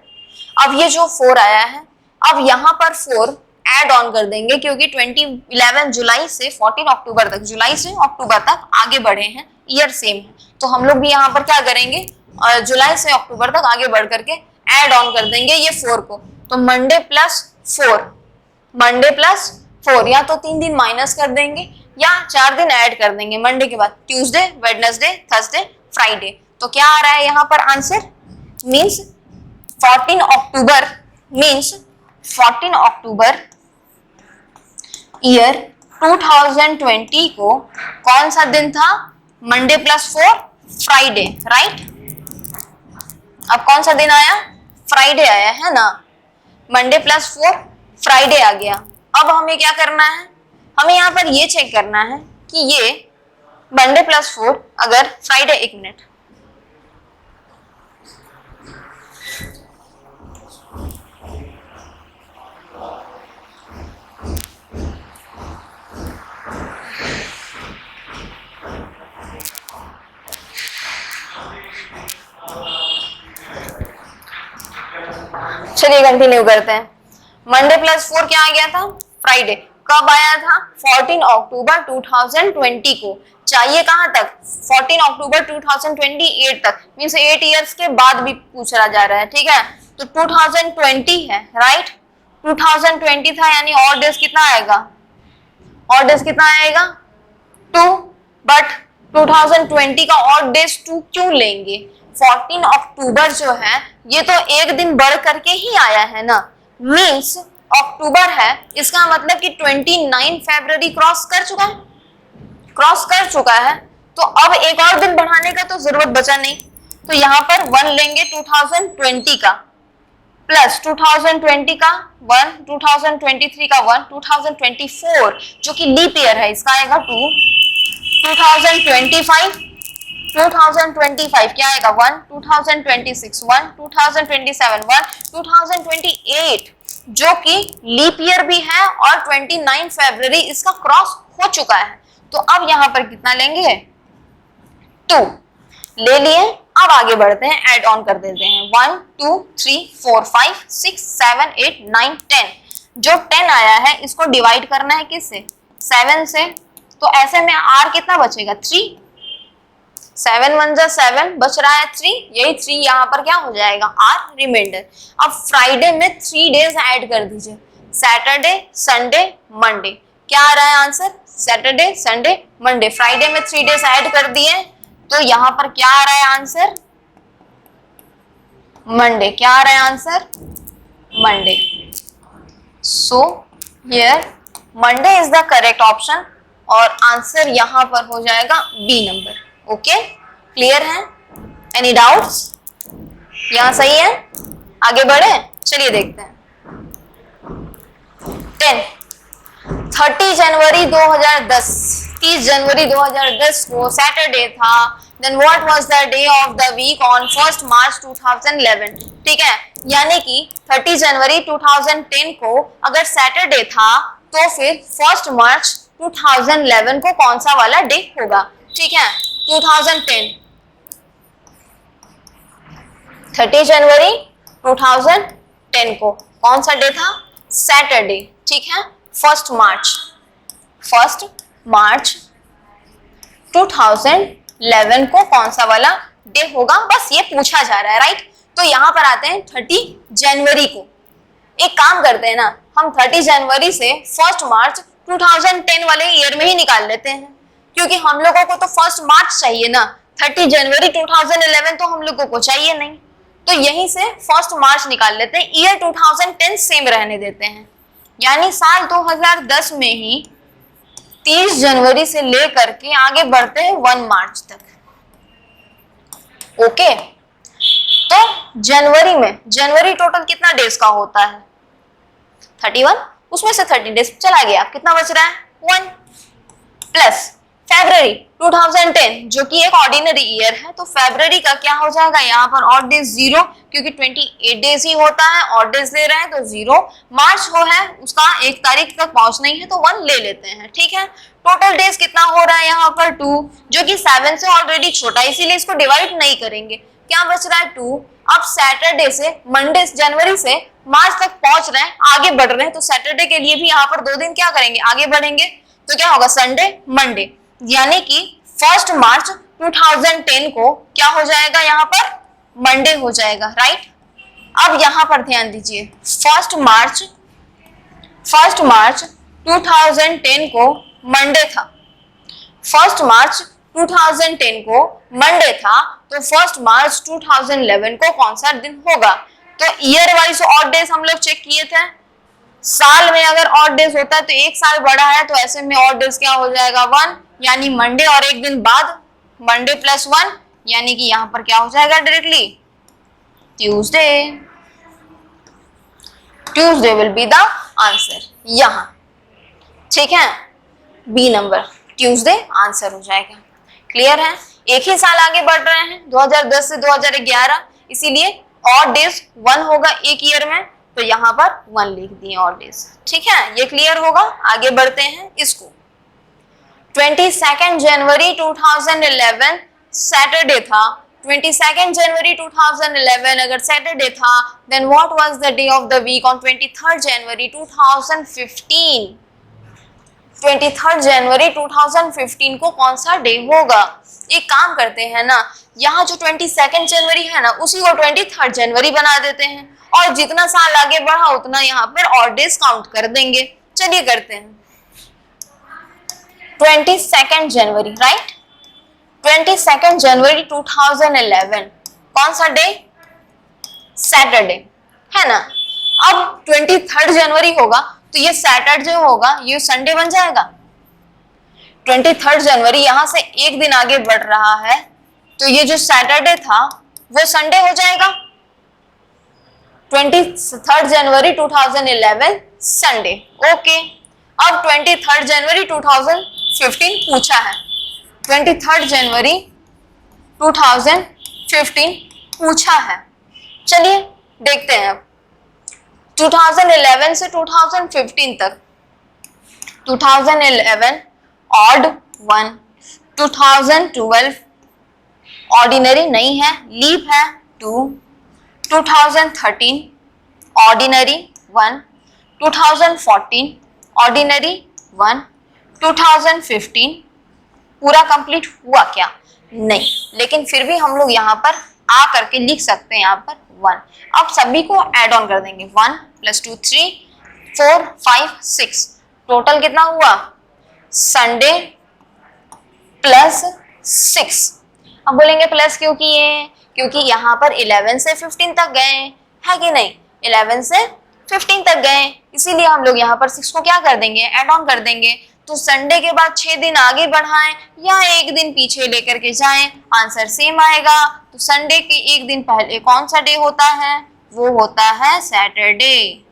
अब ये जो 4 आया है, अब यहाँ पर 4 ऐड ऑन कर देंगे, क्योंकि 11 जुलाई से 14 अक्टूबर तक, जुलाई से अक्टूबर तक आगे बढ़े हैं, ईयर सेम है, तो हम लोग भी यहाँ पर क्या करेंगे? जुलाई से अक्टूबर तक आगे बढ़ करके ऐड ऑन कर देंगे ये 4 को। तो मंडे प्लस 4, मंडे प्लस 4, या तो 3 दिन माइनस कर देंगे या 4 दिन ऐड कर देंगे मंडे के बाद, ट्यूसडे, वेडनेसडे, थर्सडे, फ्राइडे। तो क्या आ रहा है यहाँ पर आंसर? मीन्स 14 अक्टूबर, मीन्स 14 अक्टूबर ईयर 2020 को कौन सा दिन था? Monday plus 4, Friday, right? अब कौन सा दिन आया? फ्राइडे आया है ना, मंडे प्लस 4 फ्राइडे आ गया। अब हमें क्या करना है? हमें यहाँ पर ये चेक करना है कि ये मंडे प्लस 4 अगर फ्राइडे, एक मिनट, चलिए कंटिन्यू करते हैं। मंडे प्लस 4 क्या आ गया था? फ्राइडे। कब आया था? 14 अक्टूबर 2020 को। चाहिए कहां तक? 14 अक्टूबर 2028 तक, मीन्स 8 इयर्स के बाद भी पूछा जा रहा है। ठीक है, तो 2020 है, राइट? 2020 था, यानी और डेज कितना आएगा? और डेज कितना आएगा? 2, बट 2020 का और डेज 2 क्यों लेंगे? 14 अक्टूबर जो है ये तो एक दिन बढ़ करके ही आया है ना, मीन्स अक्टूबर है, इसका मतलब कि 29 फरवरी क्रॉस कर चुका है, तो अब एक और दिन बढ़ाने का तो जरूरत बचा नहीं, तो यहाँ पर 1 लेंगे 2020 का, प्लस 2020 का 1, 2023 का 1, 2024 जो कि लीप ईयर है इसका आएगा 2, 2025 क्या आएगा? 1, 2026 1, 2027 1, 2028 जो कि लीप ईयर भी है और 29 फरवरी इसका क्रॉस हो चुका है, तो अब यहाँ पर कितना लेंगे? 2 ले लिए। अब आगे बढ़ते हैं, ऐड ऑन कर देते हैं, 1, 2, 3, 4, 5, 6, 7, 8, 9, 10। जो 10 आया है इसको डिवाइड करना है किससे? 7 से, तो ऐसे में r कितना बचेगा? 3, 7 1 जा 7, बच रहा है 3, यही 3 यहाँ पर क्या हो जाएगा? r reminder. अब फ्राइडे में 3 डेज ऐड कर दीजिए, सैटरडे, संडे, मंडे। क्या आ रहा है answer? Saturday, Sunday, Monday. Friday में 3 डेज ऐड कर दिए तो यहां पर क्या आ रहा है आंसर? मंडे। क्या आ रहा है answer? Monday. So here Monday is the correct option और आंसर यहां पर हो जाएगा बी नंबर। ओके, क्लियर है? Any doubts? यहां सही है? आगे बढ़े, चलिए देखते हैं। 10 30 जनवरी 2010, 30 जनवरी 2010 को सैटरडे था। Then what was the day of the week on 1 March 2011। ठीक है, यानी कि 30 जनवरी 2010 को अगर सैटरडे था तो फिर 1 मार्च 2011 को कौन सा वाला डे होगा? ठीक है, 2010 30 जनवरी 2010 को कौन सा डे था? सैटरडे। ठीक है, 1 मार्च 2011 को कौन सा वाला डे होगा, बस ये पूछा जा रहा है, राइट? तो यहां पर आते हैं 30 जनवरी को। एक काम करते हैं ना, हम 30 जनवरी से 1 मार्च 2010 वाले ईयर में ही निकाल लेते हैं, क्योंकि हम लोगों को तो 1 मार्च चाहिए ना, 30 जनवरी 2011 तो हम लोगों को चाहिए नहीं। तो यहीं से 1 मार्च निकाल लेते हैं, ईयर 2010 सेम रहने देते हैं। यानी साल 2010 में ही 30 जनवरी से लेकर के आगे बढ़ते हैं 1 मार्च तक। ओके, तो जनवरी टोटल कितना डेज का होता है? 31, उसमें से 30 डेज चला गया, कितना बच रहा है? 1 प्लस फरवरी 2010 जो कि एक ऑर्डिनरी ईयर है, तो फरवरी का क्या हो जाएगा? यहाँ पर ऑड डेज 0, क्योंकि 28 डेज ही होता है, ऑड डेज ले रहे हैं तो 0। मार्च हो है उसका 1 तारीख तक पहुंचना ही है तो 1 ले लेते हैं। ठीक है, टोटल डेज कितना हो रहा है यहाँ पर? 2, जो कि 7 से ऑलरेडी छोटा, इसीलिए इसको डिवाइड नहीं करेंगे। क्या बच रहा है? 2। अब सैटरडे से मंडे, जनवरी से मार्च तक पहुंच रहे हैं, आगे बढ़ रहे हैं, तो सैटरडे के लिए भी यहाँ पर 2 दिन क्या करेंगे? आगे बढ़ेंगे। तो क्या होगा? संडे, मंडे, यानी कि 1 मार्च 2010 को क्या हो जाएगा? यहाँ पर मंडे हो जाएगा, राइट? अब यहाँ पर ध्यान दीजिए, 1 मार्च 2010 को मंडे था। 1 मार्च 2010 को मंडे था, तो 1 मार्च 2011 को कौन सा दिन होगा? तो ईयर वाइज ऑड डेज हम लोग चेक किए थे। साल में अगर ऑड डेज होता है तो 1 साल बड़ा है, तो ऐसे में ऑड डेज क्या हो जाएगा? 1, यानी मंडे और 1 दिन बाद, मंडे प्लस 1, यानी कि यहां पर क्या हो जाएगा? Directly Tuesday will be the answer यहां। ठीक है, बी नंबर ट्यूसडे आंसर हो जाएगा। क्लियर है? एक ही साल आगे बढ़ रहे हैं, 2010 से 2011, इसीलिए ऑड डेज 1 होगा एक ईयर में, तो यहाँ पर 1 लिख दिए ऑड डेज। ठीक है, ये क्लियर होगा। आगे बढ़ते हैं इसको। 22 जनवरी 2011 सैटरडे था। 22 जनवरी 2011 अगर सैटरडे था, then what was the day of the week on 23 जनवरी 2015? 23 जनवरी 2015 को कौन सा डे होगा? एक काम करते हैं ना, यहाँ जो 22 जनवरी है ना, उसी को 23 जनवरी बना देते हैं, और जितना साल आगे बढ़ा उतना यहाँ पर ऑड डेज काउंट कर देंगे। चलिए करते हैं। 22 जनवरी, राइट? 22 जनवरी 2011 कौन सा डे? सैटरडे, है ना? अब 23 जनवरी होगा तो ये सैटरडे होगा, ये संडे बन जाएगा। 23 जनवरी यहां से 1 दिन आगे बढ़ रहा है, तो ये जो सैटरडे था वो संडे हो जाएगा। 23 जनवरी 2011 संडे। ओके, अब 23 जनवरी 2015 पूछा है। 23 जनवरी 2015 पूछा है। चलिए देखते हैं अब 2011 से 2015 तक। 2011 ऑड 1, 2012 ऑर्डिनरी नहीं है, लीप है 2, 2013 ऑर्डिनरी 1, 2014 ऑर्डिनरी 1, 2015 पूरा कंप्लीट हुआ क्या? नहीं, लेकिन फिर भी हम लोग यहाँ पर आ करके लिख सकते हैं यहाँ पर 1। अब सभी को ऐड ऑन कर देंगे, 1 + 2 3, 4 5 6, टोटल कितना हुआ? Sunday plus 6। अब बोलेंगे प्लस क्यों किए? क्योंकि यहाँ पर 11 से 15 तक गए है कि नहीं, 11 से 15 तक गए, इसीलिए हम लोग यहाँ पर 6 को क्या कर देंगे? ऐड ऑन कर देंगे। तो संडे के बाद 6 दिन आगे बढ़ाएं या एक दिन पीछे लेकर के जाएं, आंसर सेम आएगा। तो संडे के एक दिन पहले कौन सा डे होता है? वो होता है Saturday.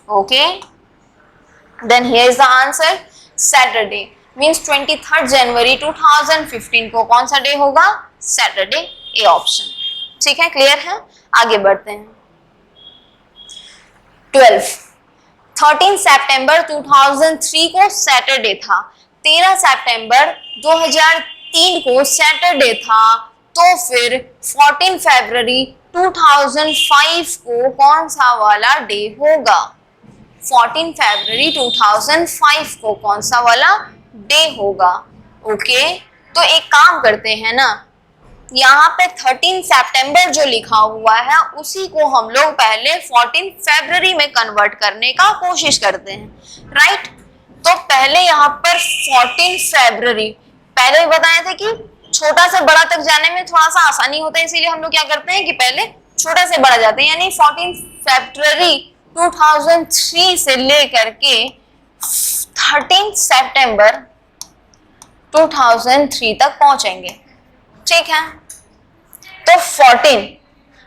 Okay, then here is the answer, Saturday means 23 जनवरी 2015 को कौन सा डे होगा? Saturday, A option. ठीक है, क्लियर है? आगे बढ़ते हैं। 12 13 सितंबर 2003 को सैटरडे था, 13 सितंबर 2003 को सैटरडे था, तो फिर 14 फरवरी 2005 को कौन सा वाला डे होगा? 14 फरवरी 2005 को कौन सा वाला डे होगा? ओके, तो एक काम करते हैं ना, यहाँ पे 13 सितंबर जो लिखा हुआ है उसी को हम लोग पहले 14 फरवरी में कन्वर्ट करने का कोशिश करते हैं, राइट? तो पहले यहाँ पर 14 फरवरी, पहले भी बताए थे कि छोटा से बड़ा तक जाने में थोड़ा सा आसानी होता है, इसीलिए हम लोग क्या करते हैं कि पहले छोटा से बड़ा जाते हैं, यानी 14 फरवरी 2003 से लेकर के 13 सितंबर 2003 तक पहुंचेंगे। ठीक है, तो 14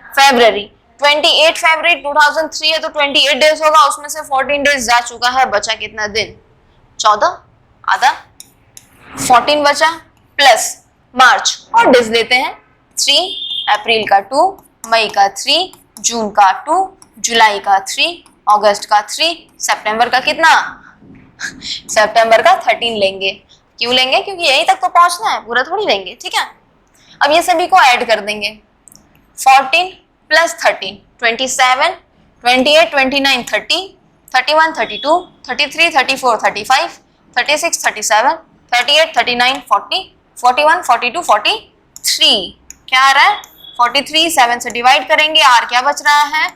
फरवरी 28 फरवरी 2003 है तो 28 डेज होगा, उसमें से 14 डेज जा चुका है, बचा कितना दिन? 14, आधा 14 बचा, प्लस मार्च और डेज लेते हैं, 3 अप्रैल का 2, मई का 3, जून का 2, जुलाई का 3, अगस्त का 3, सितंबर का कितना? सितंबर का 13 लेंगे। क्यों लेंगे? क्योंकि यहीं तक तो पहुंचना है, पूरा थोड़ी लेंगे। ठीक है, अब ये सभी को ऐड कर देंगे, 14 प्लस 13 27, 28 29 30, 31 32, 33 34 35, 36 37, 38 39 40, 41 42 43, क्या आ रहा है? 43, 7 से डिवाइड करेंगे, आर क्या बच रहा है?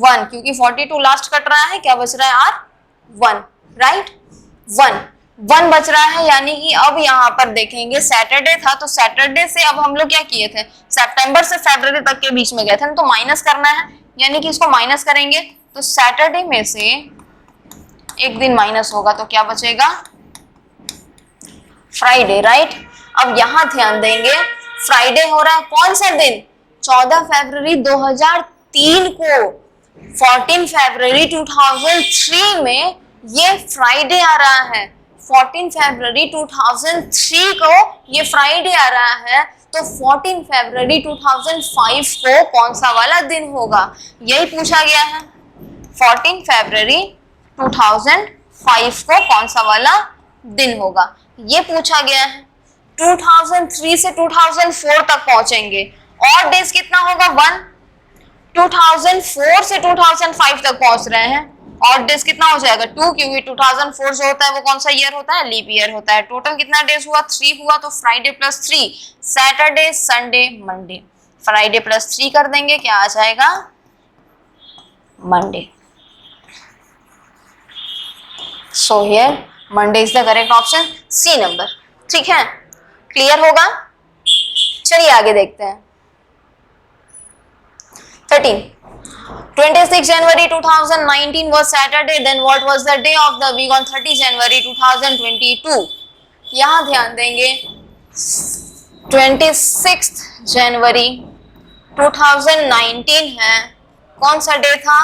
1, क्योंकि 42 लास्ट कट रहा है, क्या बच रहा है? Are 1, right? 1 बच रहा है, यानी कि अब यहाँ पर देखेंगे सैटरडे था, तो सैटरडे से अब हम लोग क्या किए थे? सितंबर से फरवरी तक के बीच में गए थे, तो माइनस करना है, यानी कि इसको माइनस करेंगे, तो सैटरडे में से एक दिन माइनस होगा तो क्या बचेगा? Friday, right? अब यहाँ ध्यान देंगे, फ्राइडे हो रहा है कौन सा दिन? 14 फरवरी 2003 को, 14 फरवरी 2003 में ये फ्राइडे आ रहा है, 14 फरवरी 2003 को ये फ्राइडे आ रहा है, तो 14 फरवरी 2005 को कौन सा वाला दिन होगा? यही पूछा गया है, 14 फरवरी 2005 को कौन सा वाला दिन होगा, ये पूछा गया है। 2003 से 2004 तक पहुंचेंगे, और डेज कितना होगा? 1। 2004 से 2005 तक पहुंच रहे हैं, और डेज कितना हो जाएगा? 2, क्योंकि 2004 जो होता है वो कौन सा ईयर होता है? लीप ईयर होता है। टोटल कितना डेज हुआ? 3 हुआ, तो Friday plus 3, Saturday Sunday Monday, Friday plus 3 कर देंगे, क्या आ जाएगा? Monday. So here Monday is the correct option, C number. ठीक है, क्लियर होगा? चलिए आगे देखते हैं। 13 26 January 2019 was Saturday, then what was the day of the week on 30 January 2022? यहाँ ध्यान देंगे, 26 जनवरी 2019 है, कौन सा डे था?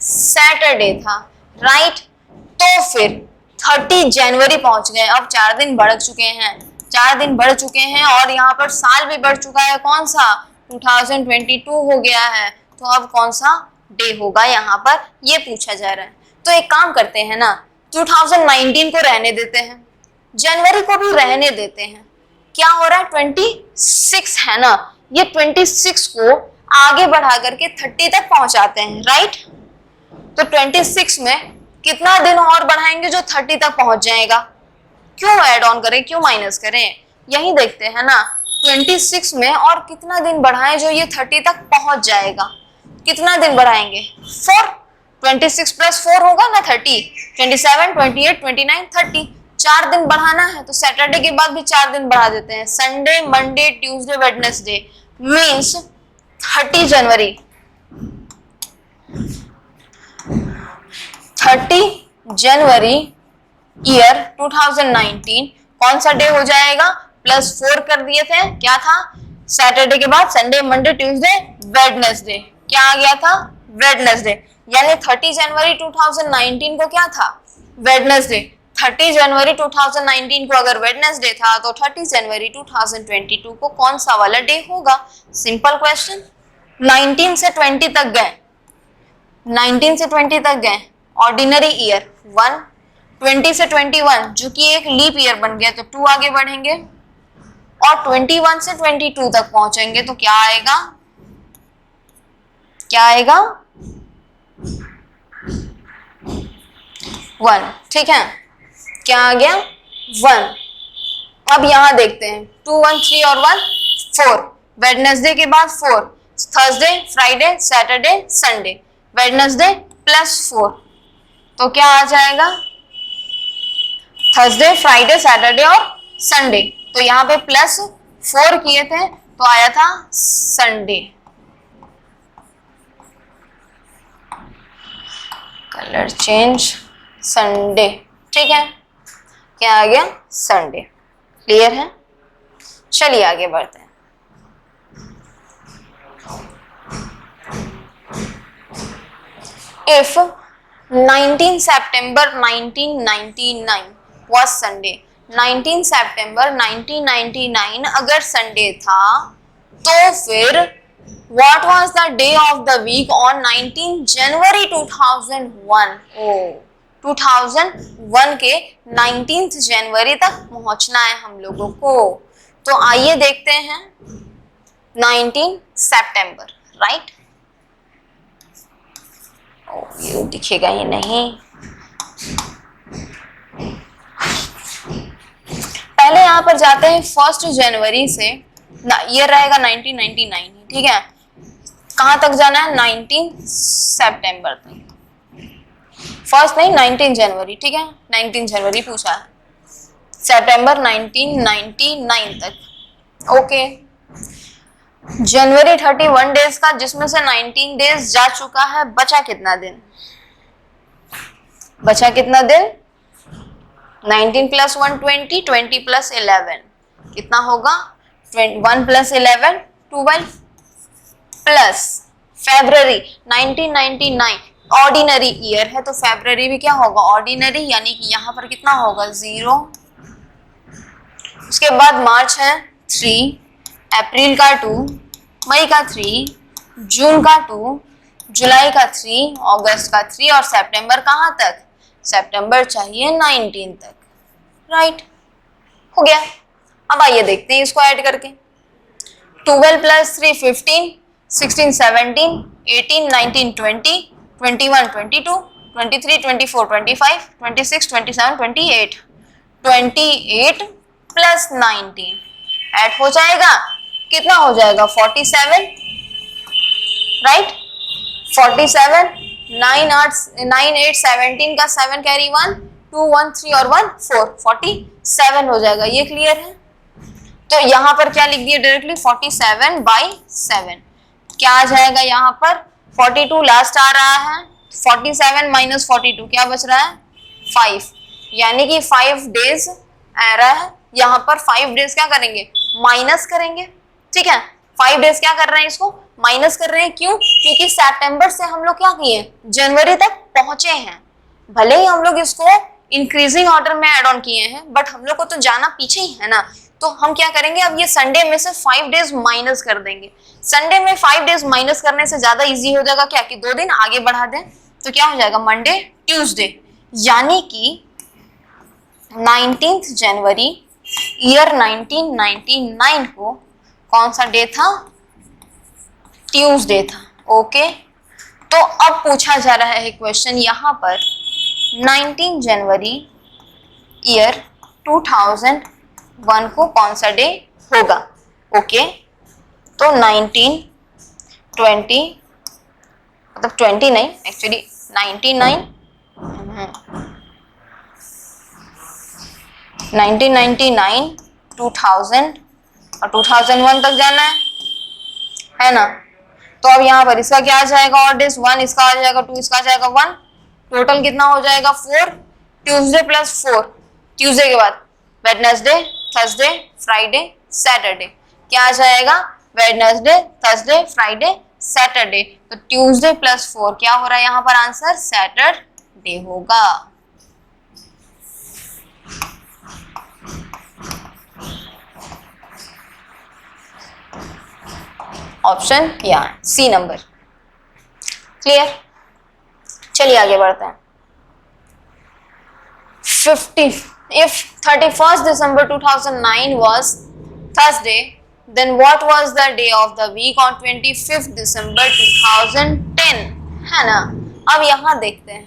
सैटरडे था, राइट? तो फिर 30 जनवरी पहुंच गए, अब 4 दिन बढ़ चुके हैं, 4 दिन बढ़ चुके हैं, और यहाँ पर साल भी बढ़ चुका है, कौन सा? 2022 हो गया है, तो अब कौन सा डे होगा यहाँ पर, ये पूछा जा रहा है। तो एक काम करते हैं ना, 2019 को रहने देते हैं, जनवरी को भी रहने देते हैं, क्या हो रहा है? 26 है ना, ये 26 को आगे बढ़ा करके 30 तक पहुंचाते हैं, राइट? तो 26 में कितना दिन और बढ़ाएंगे जो 30 तक पहुंच जाएगा? क्यों ऐड ऑन करें, क्यों माइनस करें? यही देखते हैं ना, 26 में और कितना दिन बढ़ाएं जो ये 30 तक पहुंच जाएगा? कितना दिन बढ़ाएंगे? 4, 26 प्लस 4 होगा ना 30, 27, 28, 29, 30, 4 दिन बढ़ाना है तो सैटरडे के बाद भी 4 दिन बढ़ा देते हैं, Sunday, Monday, Tuesday, Wednesday, means 30 जनवरी, 30 जनवरी ईयर 2019 कौन सा डे हो जाएगा? +4 कर दिए थे, क्या था? सैटरडे के बाद संडे, मंडे, ट्यूसडे, वेडनेसडे, क्या आ गया था? वेडनेसडे, यानी 30 जनवरी 2019 को क्या था? वेडनेसडे। 30 जनवरी 2019 को अगर वेडनेसडे था तो 30 जनवरी 2022 को कौन सा वाला डे होगा? Simple question. 19 से 20 तक गए, 19 से 20 तक गए, ऑर्डिनरी ईयर 1, 20 से 21 जो कि एक लीप ईयर बन गया तो 2 आगे बढ़ेंगे, और 21 से 22 तक पहुंचेंगे तो क्या आएगा? क्या आएगा? 1, ठीक है, क्या आ गया? 1। अब यहां देखते हैं 2, 1, 3 और 1 4, वेडनेसडे के बाद 4, Thursday, Friday, Saturday, Sunday, Wednesday +4 तो क्या आ जाएगा? थर्सडे, फ्राइडे, सैटरडे और संडे, तो यहाँ पे +4 किए थे तो आया था संडे। कलर चेंज, संडे, ठीक है, क्या आ गया? संडे। क्लियर है? चलिए आगे बढ़ते हैं। If 19 September 1999 was Sunday, 19 सितंबर 1999 अगर संडे था तो फिर what was the day of the week on 19 जनवरी 2001? ओ 2001 के 19 जनवरी तक पहुंचना है हम लोगों को, तो आइए देखते हैं 19 सितंबर, राइट? ये दिखेगा ही नहीं, पहले यहां पर जाते हैं 1 जनवरी से, ये रहेगा 1999, ठीक है, कहां तक जाना है? 19 सितंबर तक, फर्स्ट नहीं 19 जनवरी, ठीक है, 19 जनवरी पूछा है, सितंबर 1999 तक, ओके। जनवरी 31 डेज का, जिसमें से 19 डेज जा चुका है, बचा कितना दिन? बचा कितना दिन? 19 + 1 20, 20 + 11 कितना होगा? 1 + 11 12 प्लस फरवरी 1999 ऑर्डिनरी ईयर है तो फरवरी भी क्या होगा? ऑर्डिनरी, यानी कि यहाँ पर कितना होगा? 0। उसके बाद मार्च है 3, अप्रैल का 2, मई का 3, जून का 2, जुलाई का 3, अगस्त का 3 और सितंबर कहाँ तक? सितंबर चाहिए 19 तक, राइट? हो गया। अब आइए देखते हैं इसको ऐड करके। 12 + 3 15, 16 17, 18 19 20, 21 22, 23 24 25, 26 27 28, 28 + 19 ऐड हो जाएगा, कितना हो जाएगा? 47, राइट? 47, 9 8 17 का 7 कैरी 1, 2 1 3 और 1 4, 47 हो जाएगा। ये क्लियर है? तो यहाँ पर क्या लिख दिया डायरेक्टली? 47/7 क्या आ जाएगा यहाँ पर? 42 लास्ट आ रहा है, 47 - 42 क्या बच रहा है? 5, यानी कि 5 डेज आ रहा है। यहाँ पर 5 डेज क्या करेंगे? माइनस करेंगे, ठीक है? 5 डेज क्या कर रहे हैं? इसको माइनस कर रहे हैं। क्यों? क्योंकि सितंबर से हम लोग क्या किए? जनवरी तक पहुंचे हैं। भले ही हम लोग इसको इंक्रीजिंग ऑर्डर में एड ऑन किए हैं, बट हम लोग को तो जाना पीछे ही है ना। तो हम क्या करेंगे? अब ये संडे में से 5 डेज माइनस कर देंगे। संडे में 5 डेज माइनस करने से ज्यादा इजी हो जाएगा क्या कि 2 दिन आगे बढ़ा दें, तो क्या हो जाएगा? मंडे ट्यूसडे, यानी कि 19 जनवरी ईयर 1999 को कौन सा डे था? ट्यूसडे था। ओके, तो अब पूछा जा रहा है क्वेश्चन यहाँ पर 19 जनवरी ईयर 2001 को कौन सा डे होगा? ओके, तो 19 20 मतलब 20 नहीं, एक्चुअली 99 1999 2000 और 2001 तक जाना है ना। तो अब यहाँ पर इसका क्या आ जाएगा ऑड डेज 1, इसका आ जाएगा 2, इसका आ जाएगा 1, टोटल कितना हो जाएगा 4, ट्यूसडे प्लस 4, ट्यूसडे के बाद वेडनेसडे, थर्सडे, फ्राइडे, सैटरडे, क्या आ जाएगा वेडनेसडे, थर्सडे, फ्राइडे, सैटरडे। तो ट्यूसडे प्लस 4 क्या हो रहा है यहाँ पर आंसर सैटरडे होगा। ऑप्शन यहाँ सी नंबर। क्लियर, चलिए आगे बढ़ते हैं। 50 if 31st December 2009 was Thursday, then what was the day of the week on 25th December 2010, है ना। अब यहाँ देखते हैं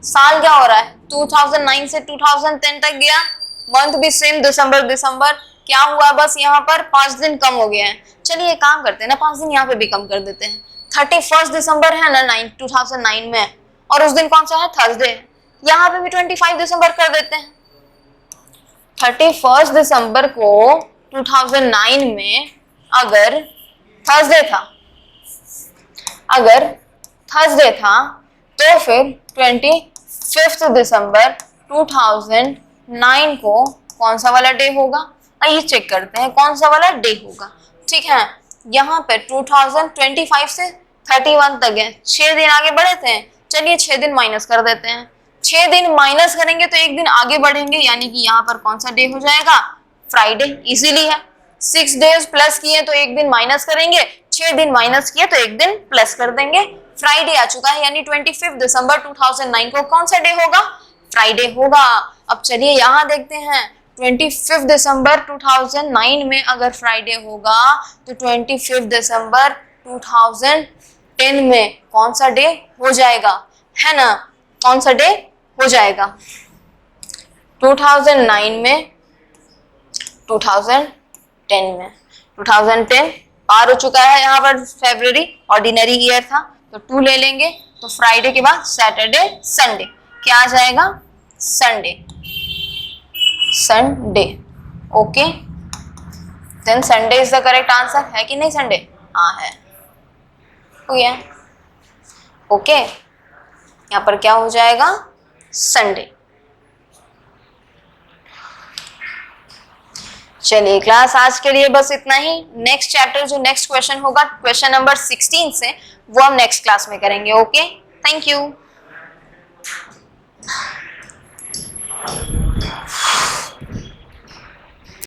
साल क्या हो रहा है, 2009 से 2010 तक गया, मंथ भी सेम दिसंबर, क्या हुआ बस यहाँ पर 5 दिन कम हो गए हैं। चलिए काम करते हैं ना, 5 दिन यहाँ पे भी कम कर देते हैं। 31 दिसंबर है ना 2009 में, और उस दिन कौन सा है थर्सडे, यहाँ पे भी 25 दिसंबर कर देते हैं। 31 दिसंबर को 2009 में अगर थर्सडे था तो फिर 25 दिसंबर 2009 को कौन सा वाला डे होगा, आइए चेक करते हैं कौन सा वाला डे होगा। ठीक है, यहाँ पे 2025 से 31 तक है, 6 दिन आगे बढ़े थे। चलिए 6 दिन माइनस कर देते हैं, 6 दिन माइनस करेंगे तो एक दिन आगे बढ़ेंगे, यानी कि यहाँ पर कौन सा डे हो जाएगा फ्राइडे, इजीली है। 6 डेज प्लस किए तो एक दिन माइनस करेंगे, 6 दिन माइनस किए तो एक दिन प्लस कर देंगे, फ्राइडे आ चुका है, यानी 25 दिसंबर 2009 को कौन सा डे होगा फ्राइडे होगा। अब चलिए यहाँ देखते हैं 25 दिसंबर 2009 में अगर फ्राइडे होगा तो 25 दिसंबर 2010 में कौन सा डे हो जाएगा, है ना, कौन सा डे हो जाएगा 2009 में 2010 में। 2010 पार हो चुका है, यहाँ पर फरवरी ऑर्डिनरी ईयर था तो 2 ले लेंगे, तो फ्राइडे के बाद सैटरडे संडे, क्या आ जाएगा Sunday. Okay, then Sunday is the correct answer, है कि नहीं संडे, हाँ है, हो गया। ओके, यहाँ पर क्या हो जाएगा संडे। चलिए क्लास आज के लिए बस इतना ही। नेक्स्ट चैप्टर जो नेक्स्ट क्वेश्चन होगा क्वेश्चन नंबर 16 से, वो हम नेक्स्ट क्लास में करेंगे। Okay, thank you.